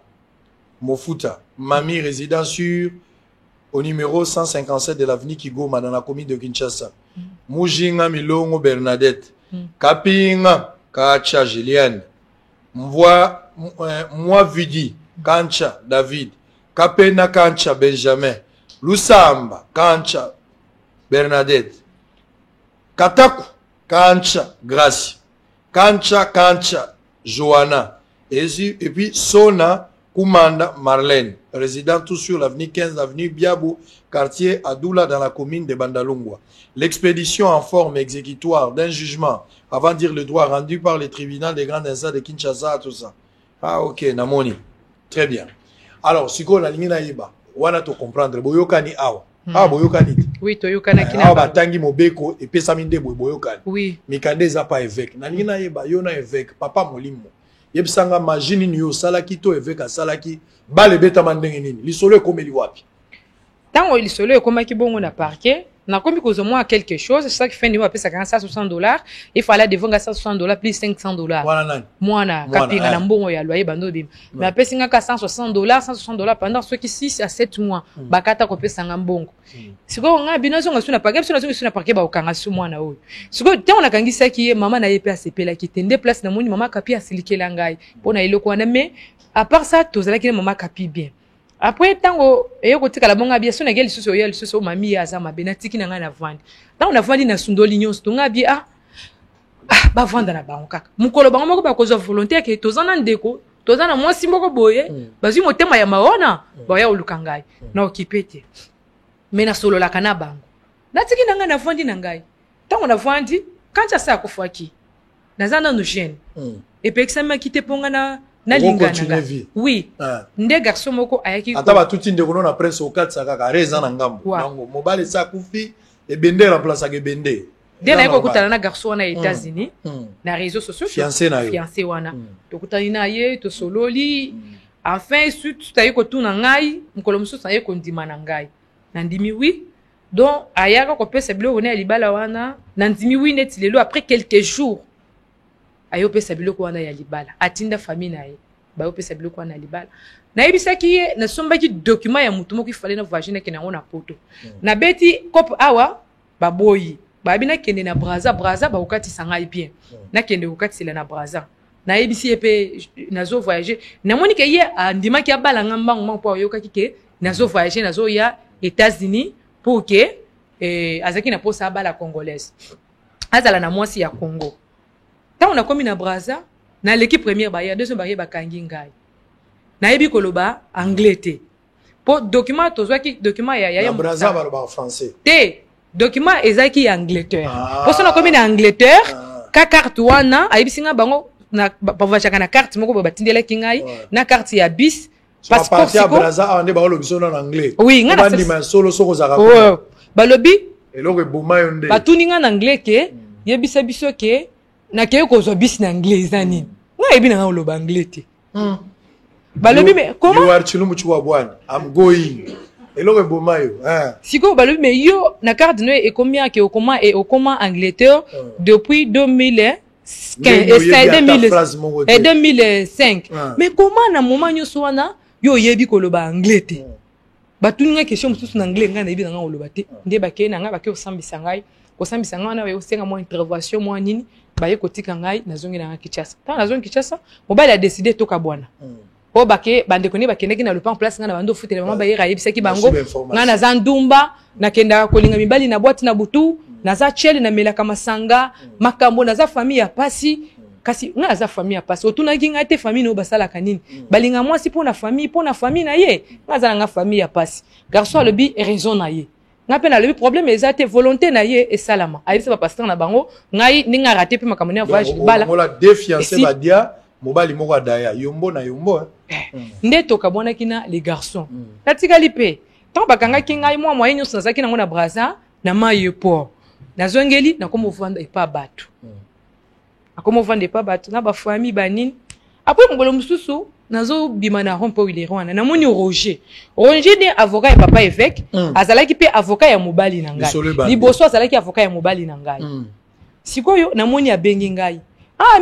Mofuta, mamie résident sur au numéro 157 de l'avenue Kigoma dans la commune de Kinshasa. Mujinga Milongo Bernadette, Kapinga Kacha Julienne, Moi Vidi Kancha David, Kapena Kancha Benjamin, Lusamba Kancha Bernadette, Kataku Kancha Gracie, Kancha Johanna, et puis Sona Koumanda Marlène, résident tout sur l'avenue 15, avenue Biabou, quartier Adoula dans la commune de Bandalungwa. L'expédition en forme exécutoire d'un jugement avant de dire le droit rendu par le tribunal des grandes instances de Kinshasa, tout ça. Ah ok, Namoni. Très bien. Alors, si on a ligne naïba, on a tout comprendre. Boyokani awa. Ah, boyokani. Oui, toyokana kina. Ah, batangi mobeko et pesaminde boyokani. Oui. Mikande za pas évêque. Na ligne naïba, yona évêque, papa molimo. Yebsanga majini niyo salaki to évêque a salaki, bale beta mandenge nini. Lisolo komeli wapi. Tango lisolo komaki bongo na parquet. Na komi kozomwa quelque chose, c'est ça qui fait niveau à ça $160. Il fallait devant $160 plus $500. Mwana kapinga na mbongo ya loyer bando bim. Mais après singa ka $160 pendant ceux qui 6 à 7 mois bakata ko pesa ngambongo. Siko nga binozo nga suna paquet suna paquet ba okanga su mwana oyo. Siko te on akangisa ki mama na yepe asepela ki tende place na moni mama kapi asilikela ngai. Pona iloko wana mais à part ça tozala ki mama kapi bien. Après tango eyoko tika la bonga bia sona geli suso yeli suso mami ya za mabena tiki na nga na vandi. Tango na vandi na sundoli nyonso to nga bia ba vanda na bango kaka. Mukolo bango moko ba kozo volontaire ke tozana ndeko, tozana mwasi moko boye, bazwi motema ya maona, ba ya olukangai. Na okipete. Mais na solo la kana bango. Na tiki na nga na vandi na ngai. Tango na vandi, kancha sa ko fwaki. Nazana no jeune. Et puis ça m'a quitté ponga na lingana. Oui. Nde garçon moko ayaki ko. Ataba tuti ndeko na prince o 4 saka reza na ngambo. Nango mobile sa kufi e bende remplacer ke bende. Dès na ko kutana na garçon na États-Unis na réseaux sociaux. Fiancé na yo. Fiancé wana. To kutani na ye to sololi. Enfin suite tayi ko tuna ngai, mukolo mususu tayi ko ndima na ngai. Na ndimi oui. Donc ayaka ko pesa bilo wona libala wana, na ndimi oui net lelo après quelques jours. Ayo pesa biloko wana ya libala atinda famille na ye ba yo pesa biloko wana ya libala na yebisaki ye na sombaki document ya mutu moko ifale na vagina ke nango na poto na beti kop awa baboyi babina kende na braza ba ukati sangai bien na kende ukati sila na braza na yebisi epe nazo voyager na moni ke ye andima ki abala ngamba ngamba po yo kaki ke nazo voyager nazo ya États-Unis pour que azaki na posa abala congolaise azala na mwasi ya Congo. Quand on a commis na Braza, na l'équipe première barrière, deuxième barrière bakangi ngai. Na yebi koloba anglais te. Pour document tozwaki document ya Braza ba français. Te document ezaki Angleterre. Pour ça on a commis na Angleterre, ka carte wana ayebi singa bango na bavachaka na carte moko batindela kingai na carte ya bis passeport ya Braza ande ba lobiso na anglais. Oui, nga bandi ma solo soko zaka. Oh, ba lobi eloko eboma yonde. Batuninga na anglais ke yebisa biso ke na keye ko zo bis na anglais nani nga ebi na ngolo ba anglais te balobi mais comment you are chilumbu chwa bwana I'm going eloko bomayo siko balobi mais yo na carte no e combien ke okoma e okoma Angleterre depuis 2015 et 2005 mais comment na moment nyoso wana yo yebi ko lo ba anglais te batuninga question mususu na anglais nga na ebi na ngolo ba te nde bakeye na nga bakeye osambisa ngai kosambisa nga na we osenga mo intervention mo nini baye kotika ngai nazongi na Kinshasa. Tant nazongi Kinshasa, mobile a décidé toka bwana. O bake bande koni bakendeki na le plan place nga na bando futele mama baye rayebisa ki bango nga na zandumba na kenda kolinga mibali na boîte na butu na za chele na melaka masanga makambo na za famille ya pasi kasi nga za famille ya pasi otuna ki nga te famille no basala kanini balinga mwasi pona famille na ye nga za nga famille ya pasi garçon le bi raison na ye ngapena le problème ezate volonté na ye et salama ayisa ba pasteur na bango ngai ninga raté pe makamoni ya voyage bala mola défiancé badia mobali moko adaya yombo na yombo nde toka bona kina les garçons natika lipe tant bakanga kinga moi moyen nyonso nazaki nango na Braza na maye port nazongeli na komo vendre et pas batu akomo vendre pas batu na ba famille banini après mongolo mususu nazo bimana rompo wilerwana na moni Roger ne avocat ya papa évêque azalaki pe avocat ya mobali na ngai liboso azalaki avocat ya mobali na ngai sikoyo na moni abengi ngai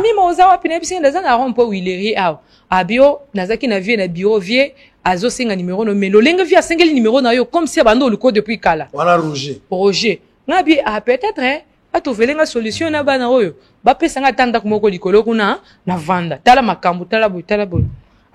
mimi oza wapi na bisinga ndaza na rompo wileri aw abio nazaki na vie na bureau vie azo senga numéro no melo lenga vie asengeli numéro na yo comme si abando liko depuis kala wana Roger ngabi peut-être atovelenga solution na bana oyo bapesanga tanda kumoko likolo kuna na vanda tala makambu tala boy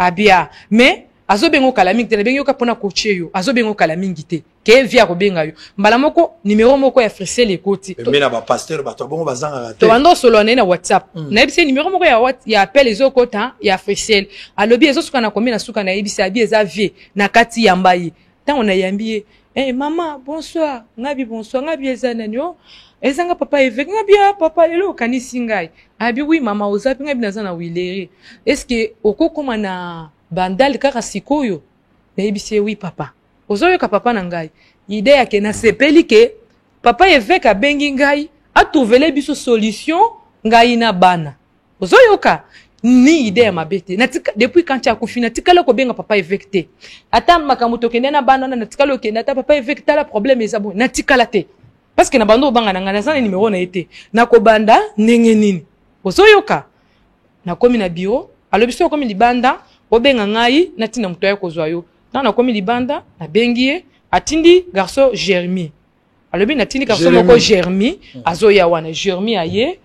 abia mais azo bengo kala mingi te na bengi yoka pona coacher yo azo bengo kala mingi te ke via ko benga yo mbala moko numéro moko ya Frisel ekoti mais na ba pasteur bato bongo bazanga to bando solo na WhatsApp na ebise numéro moko ya appel ezokota ya Frisel alobi ezosuka na kombi na suka na ebise abi eza vie na kati ya mbayi tango na yambi maman bonsoir ngabi bonsoir ngabi eza nani yo ezanga papa évêque ngabi papa lelo kanisi ngai abi oui mama ozapi ngabi nazana wileri est-ce que okokoma na bandal kaka sikoyo na ebise oui papa ozoyoka papa na ngai ide yake na sepeli ke papa évêque abengi ngai atuvele biso solution ngai na bana ozoyoka ni ide ya mabete natika depuis quand tu as kufina tikala ko benga papa évêque te ata makambo tokende na bana na tikala okende ata papa évêque tala problème ezabo natikala te parce que na bando banga na ngana sana numéro na ete na ko banda ndenge nini ozoyoka na komi na bureau alobiso komi libanda obenga ngai natina muto ya kozwa yo na komi libanda na bengie atindi garçon Jeremy alobi natindi garçon moko Jeremy azoya wana Jeremy aye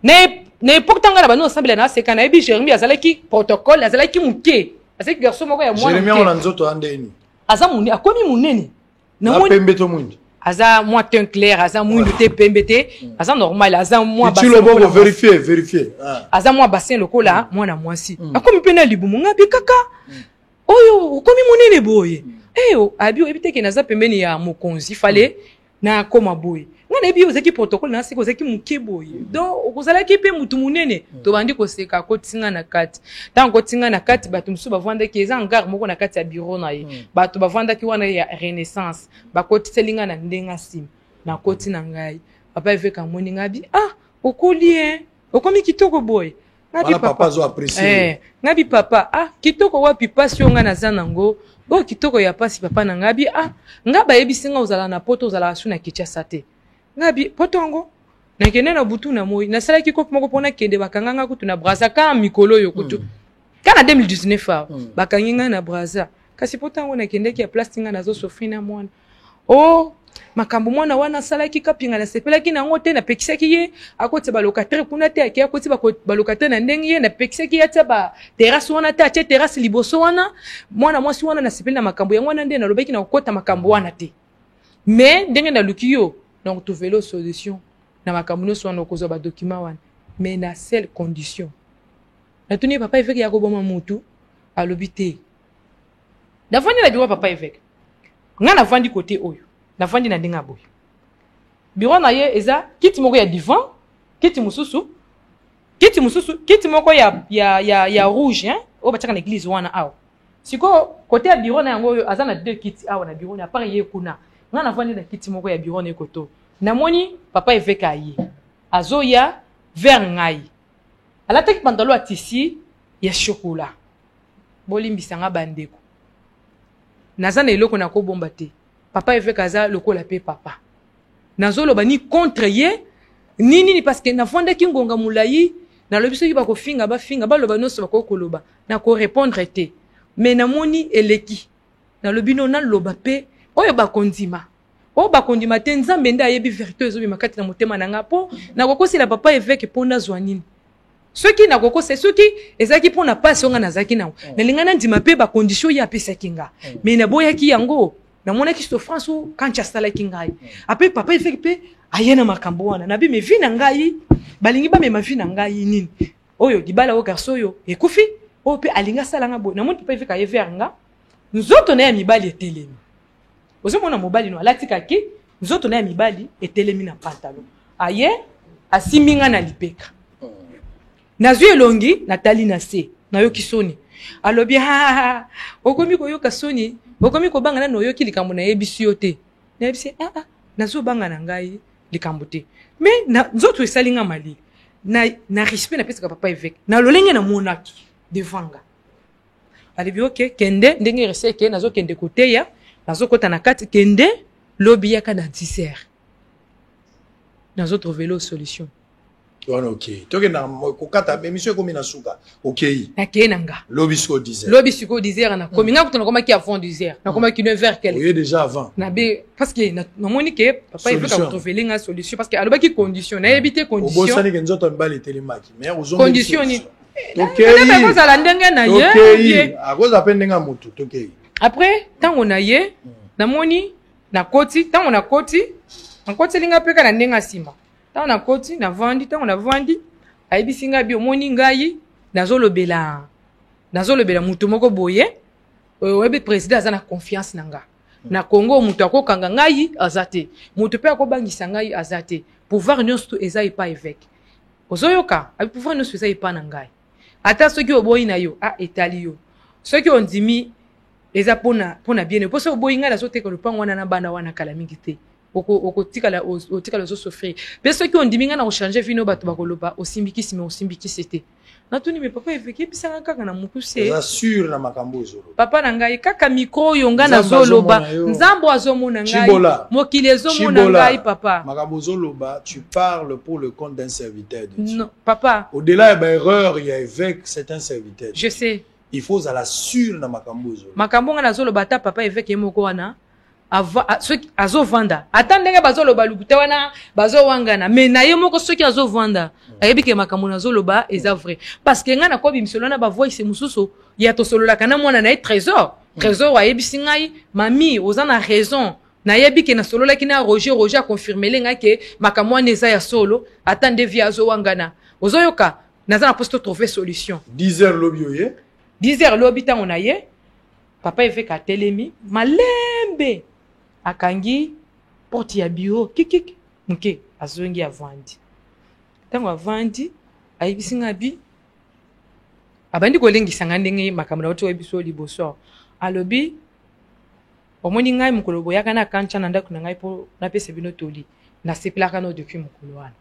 ne pourtant ngala bano ensemble na seka na ebi Jeremy azalaki protocole azalaki muke azalaki garçon moko ya mwana Jeremy ona nzoto andeni aza muni akomi munene na pembe to mundi aza moi teint clair aza mwindu te pembe te aza normal aza moi bassin tu le bon vérifier aza moi bassin lokola mwana mwasi akomi pena libumu ngabi kaka oyo okomi munene boye abi ebite ke naza pembeni ya mokonzi fale na koma boye ngana ebi ozaki protocole na siko ozaki muke boye donc okozalaki pe mutu munene to bandi ko seka ko tinga na kati tant ko tinga na kati bato musu bavanda ki eza ngar moko na kati ya bureau na ye bato bavanda ki wana ya renaissance bakotiselinga na ndenga sim na koti na ngai papa eveka moni ngabi okoli okomi kitoko boye ngabi papa zo apprécier ngabi papa kitoko wapi pasi yo nga na zanango kitoko ya pasi papa na ngabi ngaba yebisinga ozala na poto ozala asu na kicha sate ngabi potongo na kende na butu na moi na sala ki kopo moko pona kende bakanganga kutu na braza ka mikolo yo kutu kana 2019 bakanginga na braza kasi potongo na kende ki ya plastinga nazo sofina mwana makambo mwana wana sala ki kapinga na sepela ki na ngote na pekisaki ye akoti ba locataire kuna te akia akoti ba locataire na ndenge ye na pekisaki ya ba terrasse wana te atia terrasse liboso wana mwana mwasi wana na sepela na makambo ya wana nde na lobeki na kokota makambo wana te mais ndenge na lukiyo donc tu vélo solution na makambo so wana okozwa ba document wana mais na seule condition na tuni papa évêque ya ko boma mutu alobi te davandi na biwa papa évêque ngana vandi côté oyo na vandi na ndinga boy bureau na ye eza kiti moko ya divan kiti mususu kiti moko ya rouge o bataka na église wana awo siko côté ya bureau na yango aza na deux kiti awa na bureau na part ye kuna ngana vandi na kiti moko ya bureau na ekoto namoni papa évêque aye azoya vers ngai alataki pantalon ya tisi ya chocolat bolimbisanga bandeko naza na eloko na kobomba te papa évêque aza lokola pe papa nazoloba ni contre ye nini parce que nafondaki ngonga mulayi nalobi soki bakofinga bafinga baloba nyonso bakokoloba na korépondre te mais namoni eleki nalobi no naloba pe oyo bakondima bakondima te nzambe nde ayebi vérité ezobima kati na motema na nga mpo nakokosela papa évêque mpo nazwa nini soki nakokose soki ezalaki mpo na pasi onga nazalaki nango nalinga nandima mpe bakondition ye apesaki nga mais naboyaki yango namonaki souffrance quand asalaki ngai apres papa évêque mpe aye na makambo wana nabi me vi na ngai balingi bamema vi na ngai nini oyo libala oyo garso oyo ekufi oyo mpe alingi asalanga boye namoni papa évêque aye vers nga nzoto na ya mibali etelemi ozomona mobali no alatikaki nzoto na ya mibali etelemi na pantalon aye asimbi nga na lipeka nazwi elongi natali na se nayoki soni alobi okomi koyoka soni okomi kobanga na noyoki likambo na yebisi yo te nayebisi nazobanga na ngai likambo te mais nzoto esali nga malili na respect napesaka papa évêque na lolenge na monaki devant nga alobi ok kende ndenge rese ke nazokende koteya nazokota na kati kende lobi yaka na 10 heures nazotrouve lo solution wana ok toke na kokata émission ekomi na suka ok nakeye na nga lobi siko 10 heures lobi siko 10 heures na komi nga kutu nakomaki avant 10 heures nakomaki 9 heures quelque oye déjà avant na be parce que namoni ke papa il faut ka trouver linga solution parce que alobaki condition na ebité condition obosani ke nzoto mbali telemaki mais condition ni kozala ndenge na ye akoza mpe ndenge ya motu tokei après ntango na ye namoni nakoti ntango nakotelinga mpe kaka na ndenge ya nsima ntango nakoti navandi ntango navandi ayebisi ngai bi omoni ngai nazolobela motu moko boye oyebi président aza na confiance na nga na Congo moto akokanga ngai aza te moto mpe akobangisa ngai aza te pouvoir nyonso eza epa évêque ozoyoka abi pouvoir nyonso eza epa na ngai ata soki oboyi na yo etali yo soki ondimi eza mpona bien mpo so oboyi ngai nazoteka lopango wana na bana wana kala mingi te okotikala ozosofrir mpe soki ondimi ngai na kochange vino bato bakoloba osimbikisi te natuni me papa évêque ebisanga kaka na mokuse eza sûr na makambo ozoloba papa na ngai kaka mikro oyo ngai nazoloba nzambo azomona ngai mokili ezomona ngai papa makambo ozoloba tu parles pour le compte d'un serviteur de Dieu non papa au-delà ya baerreur ya évêque c'est un serviteur je sais il faut ozala sûr na makambo ozoloba makambo ngai nazoloba ata papa évêque ye moko wana soki azovanda ata ndenge bazoloba lubuta wana bazowangana me na ye moko soki azovanda ayebi ke makambo nazoloba eza vrai parce que ngai nakobi misolo na bavoice mosusu ya tosololaka na mwana na ye trésor ayebisi ngai mami oza na raison nayebi ke nasololaki na roger akonfirmele ngai ke makambo wana eza ya solo ata nde vi azowangana ozoyoka naza na poste trouver solution 10h lobi oye 10h lobi ntango na ye papa évêque atelemi malembe akangi porte ya bureau kikik muke azongi avandi ntango avandi ayebisi nga bi abandi kolengisa nga ndenge makambo na oto biso liboso alobi omoni ngai mokolo boyaka na kancha na ndako na ngai mpo napesa bino toli nasepelaka no depuis mokolo wana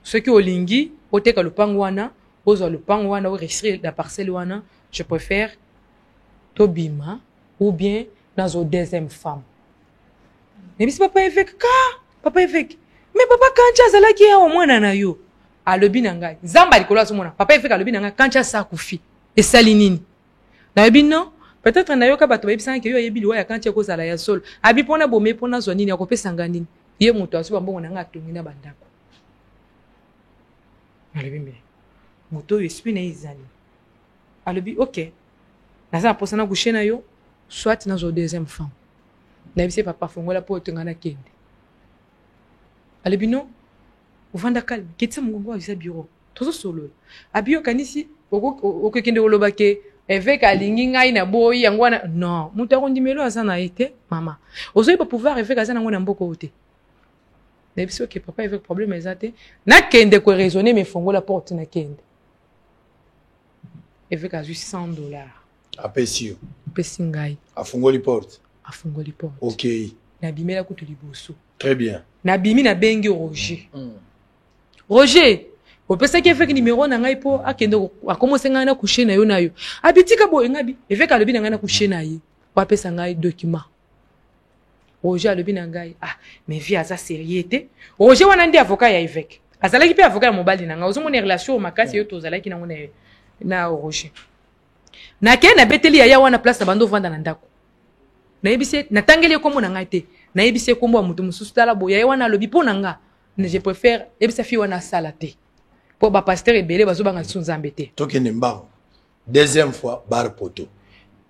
soki olingi oteka lopango wana ozwa lopango wana oresire la parcelle wana je préfère tobima ou bien nazo deuxième femme nebisi papa évêque mais papa kancha azalaki ya omwana na yo alobi na ngai nzamba likolo azomona papa évêque alobi na ngai kancha asa kufi esali nini nayebi non peut-être nayoka bato bayebisanga ke yo ayebi liwa ya kancha ekozala ya solo abi mpona bome mpona zwa nini akopesanga nini ye moto aso bambongo na ngai atongi na bandako alobi me moto oyo esprit na ye ezali alobi ok naza na posa na kushe na yo soit nazo deuxième femme nayebisi papa fongola mpo otonga na kende alobi non ovanda calme ketisa mongongo aza bureau tozosolola abi yokanisi okokende koloba ke évêque alingi ngai na boyi yango wana non moto akondimelo aza na ye te mama ozoyeba pouvoir évêque aza nango na mboka oyo te nayebisi ok papa évêque problème eza te nakende koraisonne me fongola porte na kende évêque azwi $100 apesi yo apesi ngai afungoli porte ok nabimela kutu liboso très bien nabimi nabengi roger opesaki évêque numéro na ngai mpo akende akomose ngai na kushe na yo abitika boye ngabi évêque alobi na ngai na kushe na ye po apesa ngai document roger alobi na ngai mais vie aza sérieux te roger wana ndi avocat ya évêque azalaki mpe avocat ya mobali na ngai ozomona relation makasi yo tozalaki nango na roger nakende nabeteli yaya wana place na bando ovanda na ndako nayebisi natangeli ekombo na ngai te nayebisi ekombo ya moto mosusu tala boye yaya wana alobi mpo na nga je préfère yebisa fi wana asala te mpo bapaster ebele bazobanga lisu nzambe te tokende mbango deuxième fois bar poto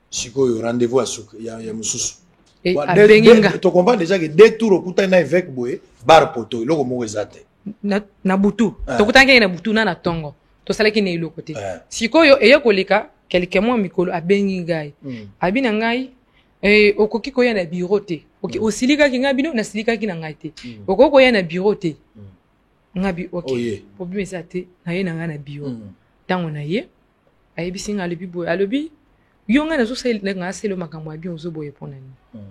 sikoyo rendez-vous ya mosusu tocomprend déjà que deux tours okutani na évêque boye bar poto eloko moko eza te na butu tokutanaki na butu na tongo tosalaki na eloko te sikoyo eyokoleka quelques mois mikolo abengi ngai abi na ngai okoki koya na bureau te osilikaki ngai bino nasilikaki na ngai te okoki koya na bureau te ngabi ok problème eza te naye na ngai na bureau ntango na ye ayebisi ngai alobi boye alobi yo ngai nazosalinga aselo makambo ya bien ozoboye mpona nini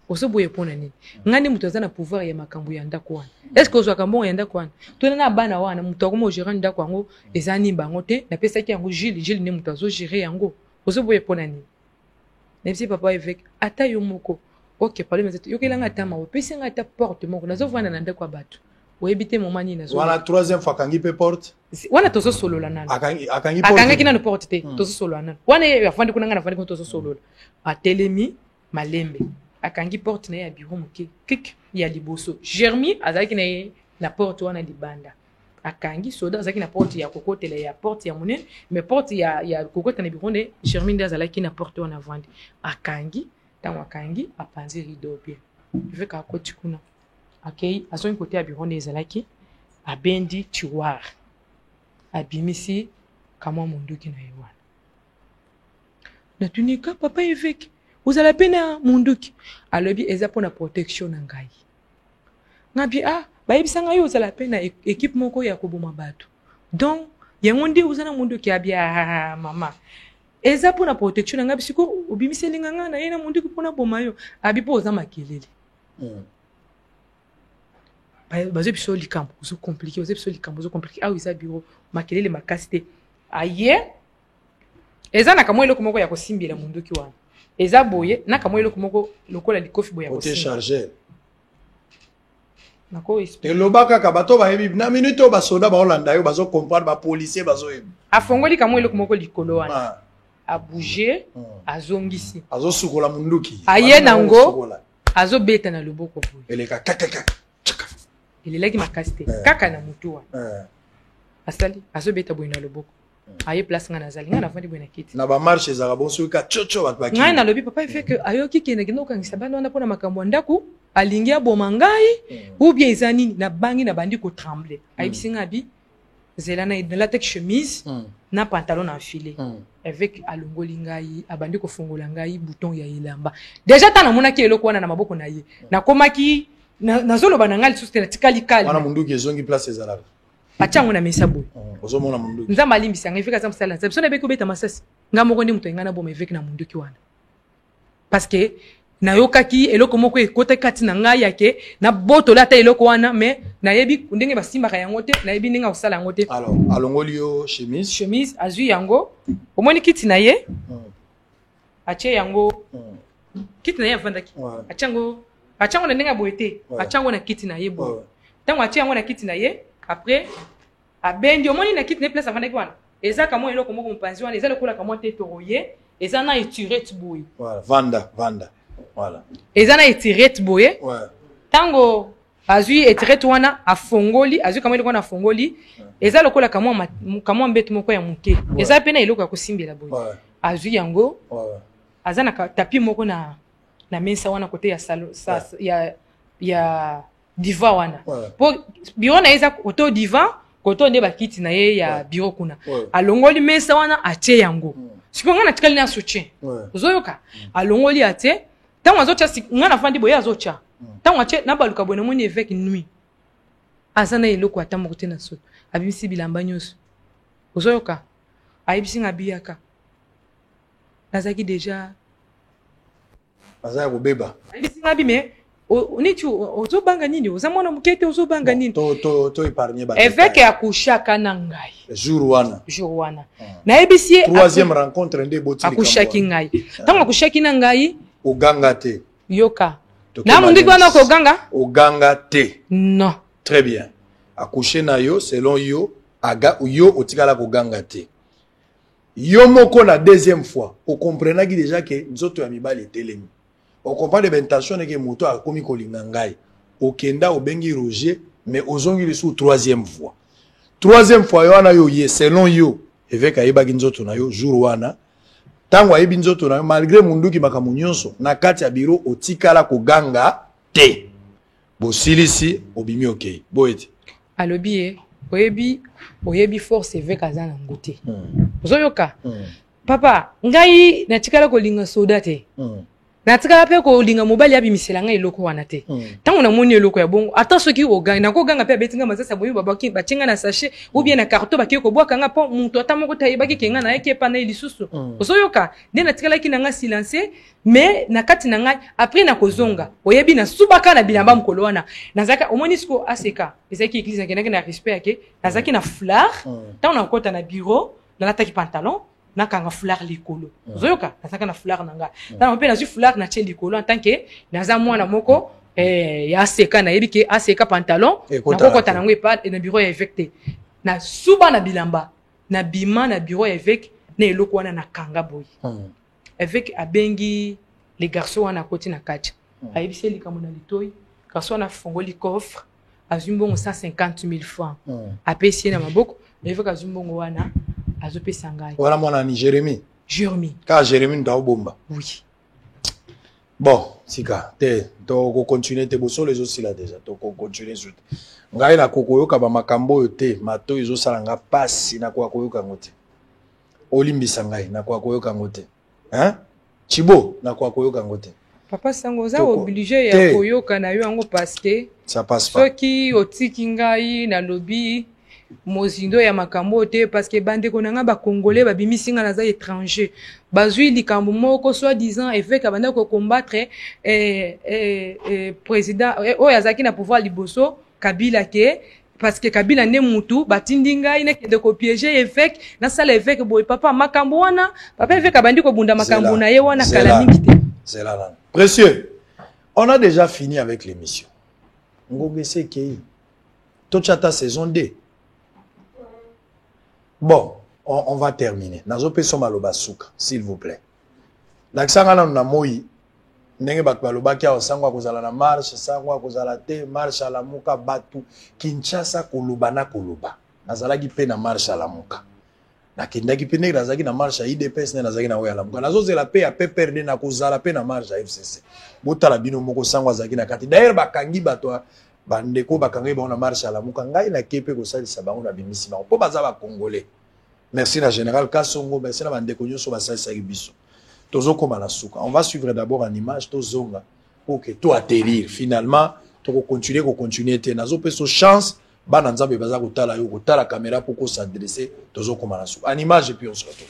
ozoboye mpona nini ngai nde moto aza na pouvoir ya makambo ya ndako wana est ce que ozwaka mbongo ya ndako wana tona na bana wana moto akoma ogéra ndako yango eza nimba yango te napesaki yango Gilles nde moto azogére yango ozoboye mpona nini nayebisi papa évêque ata yo moko ok problème eza te yokelanga ata mawa opesi ngai ata porte moko nazovanda na ndako ya bato oyebi te moma nini wana troisième fois akangi mpe porte wana tozosolola nano akangaki nano porte te tozosolola nano wana afandi kuna ngai nafandi kuna tozosolola atelemi malembe akangi porte na ye ya bureau moke kik ya liboso Jeremy azalaki na ye na porte wana libanda akangi soda azaki na porte ya kokotela ya porte ya monene mais porte ya kokota na biro ne Germaine azalaki na porte wana vandi akangi tango akangi apanzi rideau bien avec akoti kuna akei azongi côté ya biro ne ezalaki abendi tiroir abimisi kama munduki na yewana natunika papa évêque vous allez pena munduki alobi eza pona protection na ngai ngabi bayebisanga yo ozala pena équipe moko ya koboma bato donc yango ndi uzana munduki abia mama eza pona protection na ngai bisiko obimiselinga nga na yena munduki pona boma yo abi po oza makelele bazo biso likambo zo compliqué isa bureau makelele makasite aye eza na kamwe eloko moko ya kosimbila munduki wana eza boye na kamwe eloko moko lokola likofi boya côté chargeur nako explique elobaka ka bato ba yebi na minute o basoda ba Holanda yo bazo comprendre ba policier bazo yebi afongoli kamwe eloko moko likolo wana a bouger azongisi azosukola munduki aye nango azobeta na loboko boye eleka kakaka elelaki makasite kaka na mutu wana asali azobeta boye na loboko aye place nga nazali nga navandi boye na kiti na ba marche za bonso ka chocho bat baki nga na lobi papa il fait que ayoki kende kende okangisa bana wana pona makambo ndaku alingi aboma ngai ou bien ezanini na bangi na bandi ko trembler ayibisi nga bi zela na latex chemise na pantalon enfilé avec alongoli ngai abandi ko fongola ngai bouton ya ilamba déjà tana monaki eloko wana na maboko na ye na komaki nazoloba na ngai lisusu na tikali kali wana munduki ezongi place ezalaka achango na mesa boye ozomona munduki nzamba limbisa ngai fika zamsala nzamba sona beko beta masasi nga moko ndi muto ngana boma avec na munduki wana parce que na yokaki eloko moko ekota kati na ngai yake na botola ta eloko wana mais nayebi ndenge basimbaka yango te nayebi ndenge osala yango te alors alongoli yo chemise azui yango omoni kiti na ye ache yango kiti na ye avandaki achango na ndenge boete achango na kiti na ye bo tango ache yango na kiti na ye après abendi omoni na kiti na place avandaki wana eza kamo eloko moko mpanzi wana eza lokola kamo te toroye eza na etirette boye voilà vanda voilà eza na etirette boye tango azui etirette wana afongoli azui kamo eloko wana afongoli eza lokola kamo mbeto moko ya muke eza pena eloko ya kosimbela boye azui yango aza na tapi moko na mesa wana kote ya salon ya divan wana po bureau na eza koto divan koto nde bakiti na ye ya bureau kuna alongoli mesa wana atie yango sikonga na tikali na soutien ozoyoka alongoli atie tango azocha nga na fandi boye azocha tango atie na baluka boye moni avec nuit azana eloko atamo kote na soto abimisi bilamba nyonso ozoyoka ayibisi nga biyaka nazaki déjà azaya kobeba ayibisi nga bime oniti ozobanga nini oza mwana mokete ozobanga nini to épargner ba évêque akushaka na ngai jour wana nayebisi ye troisième rencontre nde boti akushaki ngai tango akushaki na ngai oganga te yoka na munduki wana oganga te non très bien akushe na yo selon yo yo otikala koganga te yo moko na deuxième fois o comprenaki déjà que nzoto ya mibali etelemi on comprend les intentions que moto a komi kolinga ngai okenda obengi Roger mais ozongi lisu troisième fois yo wana yo ye selon yo évêque ayebaki nzoto na yo jour wana tango ayebi nzoto na yo malgré munduki makambo nyonso na kati ya biro otikala koganga te bosilisi obimi okei boyeti alobi oyebi force évêque aza na ngote ozoyoka papa ngai natikala kolinga soda te natikala pe kolinga mobali abimisela ngai eloko wana te tango namoni eloko ya bongo ata soki oganga nakoganga pe abetinga mazasa boyi babaki batinga na sachet ou bien na carton baki kobwaka nga po mutu ata moko tayebaki kenga na yeke pa na lisusu ozoyoka nde natikalaki na nga silencer mais na kati na ngai après na kozonga oyebi na subaka na bilamba mokolo wana nazaka omoni siko aseka ezaki église nakendaki na respect yake nazaki na fleur tango nakota na bureau nalataki pantalon nakanga fleur likolo zoyoka nasaka na fleur nanga tana mpe nazu fleur na tie likolo en tant que naza mwana moko ya aseka na yebi ke aseka pantalon nakokota nango epa na bureau ya évêque na suba na bilamba na bima na bureau ya évêque na eloko wana na kanga boy évêque abengi les garçons wana koti na kati ayebisi likambo na litoi garçon na fongoli coffre azumbongo 150 000 francs. Apesi na maboko, mais il faut qu'azumbongo wana azopesa ngai. Wana mwana ni Jérémy. Jérémy. Ka Jérémy ndao bomba. Oui. Bon, sika, to continuer te boso les aussi là déjà, to continuer sur. Ngai na kokoyoka ba makambo yo te, mato izo salanga pasi na kwa koyoka ngote. Olimbisa ngai na kwa koyoka ngote. Hein? Chibo na kwa koyoka ngote. Papa Sango za obligé ya koyoka na yo yango parce que ça passe pas. Soki otiki ngai na lobby mozindo ya makambo te parce que bande konanga ba congolais ba bimisinga na za étranger. Bazui likambo moko soi-disant évêque abanda ko combattre président oyazaki na pouvoir liboso Kabila ke parce que Kabila ne mutu batindi ngai na de ko piéger évêque na sala évêque boy papa makambo wana papa évêque abandi ko bunda makambo na ye wana kala mingi te. C'est là. Précieux. On a déjà fini avec l'émission. Ngogese kei. Tochata saison 2. Bon, on va terminer. Nazo peso maloba suka, s'il vous plaît. Laksanga na moi ndenge bato balobaki awa sangwa kozala na marche, sangwa kozala te, marche à la muka batu Kinshasa koloba na koloba. Nazalaki pe na marche à la muka. Nakendaki pe ndenge nazalaki na marche à IDPS ne nazalaki na oya la muka. Nazozela pe ya PPRD na kozala pe na marche à FCC. Botala bino moko sangwa zaki na kati. D'ailleurs bakangi bato bandeko bakangi ba na marche à la muka ngai na kepe ko salisa bango na bimisi ba po baza ba congolais. Merci na général Kassongo, merci na bandeko nyoso ba salisa biso. On va suivre d'abord en image tozonga pour que tout atterrir finalement to continuer te nazo peso chance bana nzambe baza kotala yo kotala caméra pour ko s'adresser tozokoma na suka en image et puis on se retrouve.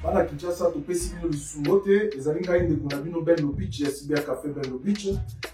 Bana Kinshasa topesi bino lisusu te ezali ngai ndeko na bino Ben Lobich ya Cyber Café Ben Lobich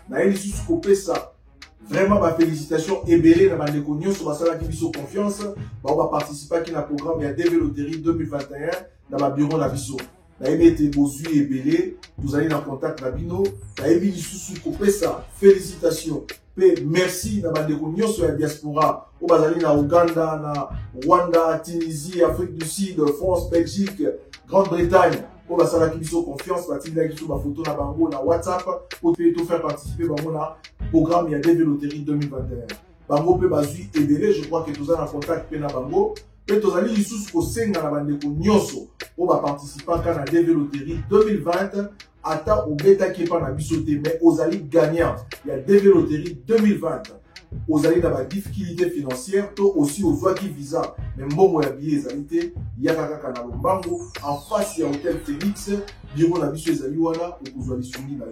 na ye lisusu kopesa vraiment ba félicitations ebele na bandeko nyonso basalaki biso confiance ba participaki na programme ya DV Loterie 2021 na ba bureau na biso na yebi ete bozwi ebele tozali na contact na bino na yebi lisusu kopesa félicitations pe merci na bandeko nyonso ya diaspora o bazali na Uganda na Rwanda Tunisie Afrique du Sud France Belgique Grande-Bretagne, pour la salle qui biso confiance, la team qui sur ma photo na bango na WhatsApp, pour tout faire participer bango na programme ya DV Loterie 2021. Bango pe bazui ebele, je crois que tous en contact pe na bango, pe tous ali lisusu ko senga na bandeko nyonso, pour ba participer na DV Loterie 2020, ata au beta qui pas na biso te, mais aux ali gagnants, il y a DV Loterie 2020. Aux alliés dans la difficulté financière, tout aussi aux voies qui visent, mais bon, il y a des alliés, il y a un Bango, en face, il y a Hôtel Félix, bureau la biche des alliés, et vous allez soumis là.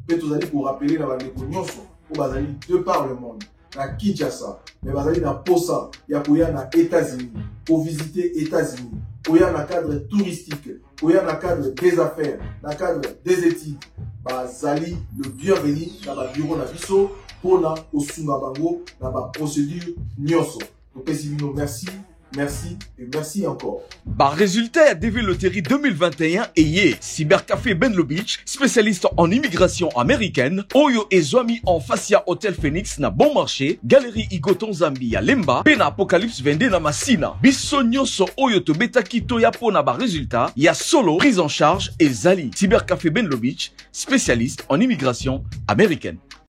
Peut-être vous allez pour rappeler dans la décognition, pour les alliés de par le monde, à Kinshasa, mais vous allez dans Posa, il y a pour y aller aux États-Unis, pour visiter États-Unis, pour y aller dans le cadre touristique, pour y aller dans le cadre des affaires, dans le cadre des études, vous allez le bienvenu dans le bureau la biche. Pour la bango na ba procédure nyonso. Merci, merci et merci encore. Bah résultat à DV Loterie 2021 et Cyber Café Ben Lobich, spécialiste en immigration américaine, Oyo et Zwami en Facia Hôtel Phoenix na bon marché, Galerie Igoton Zambi à Lemba, Pena Apocalypse vende na Masina. Bisonyo so Oyo to beta kito ya po na ba résultat, ya solo prise en charge et Zali. Cyber Café Ben Lobich, spécialiste en immigration américaine.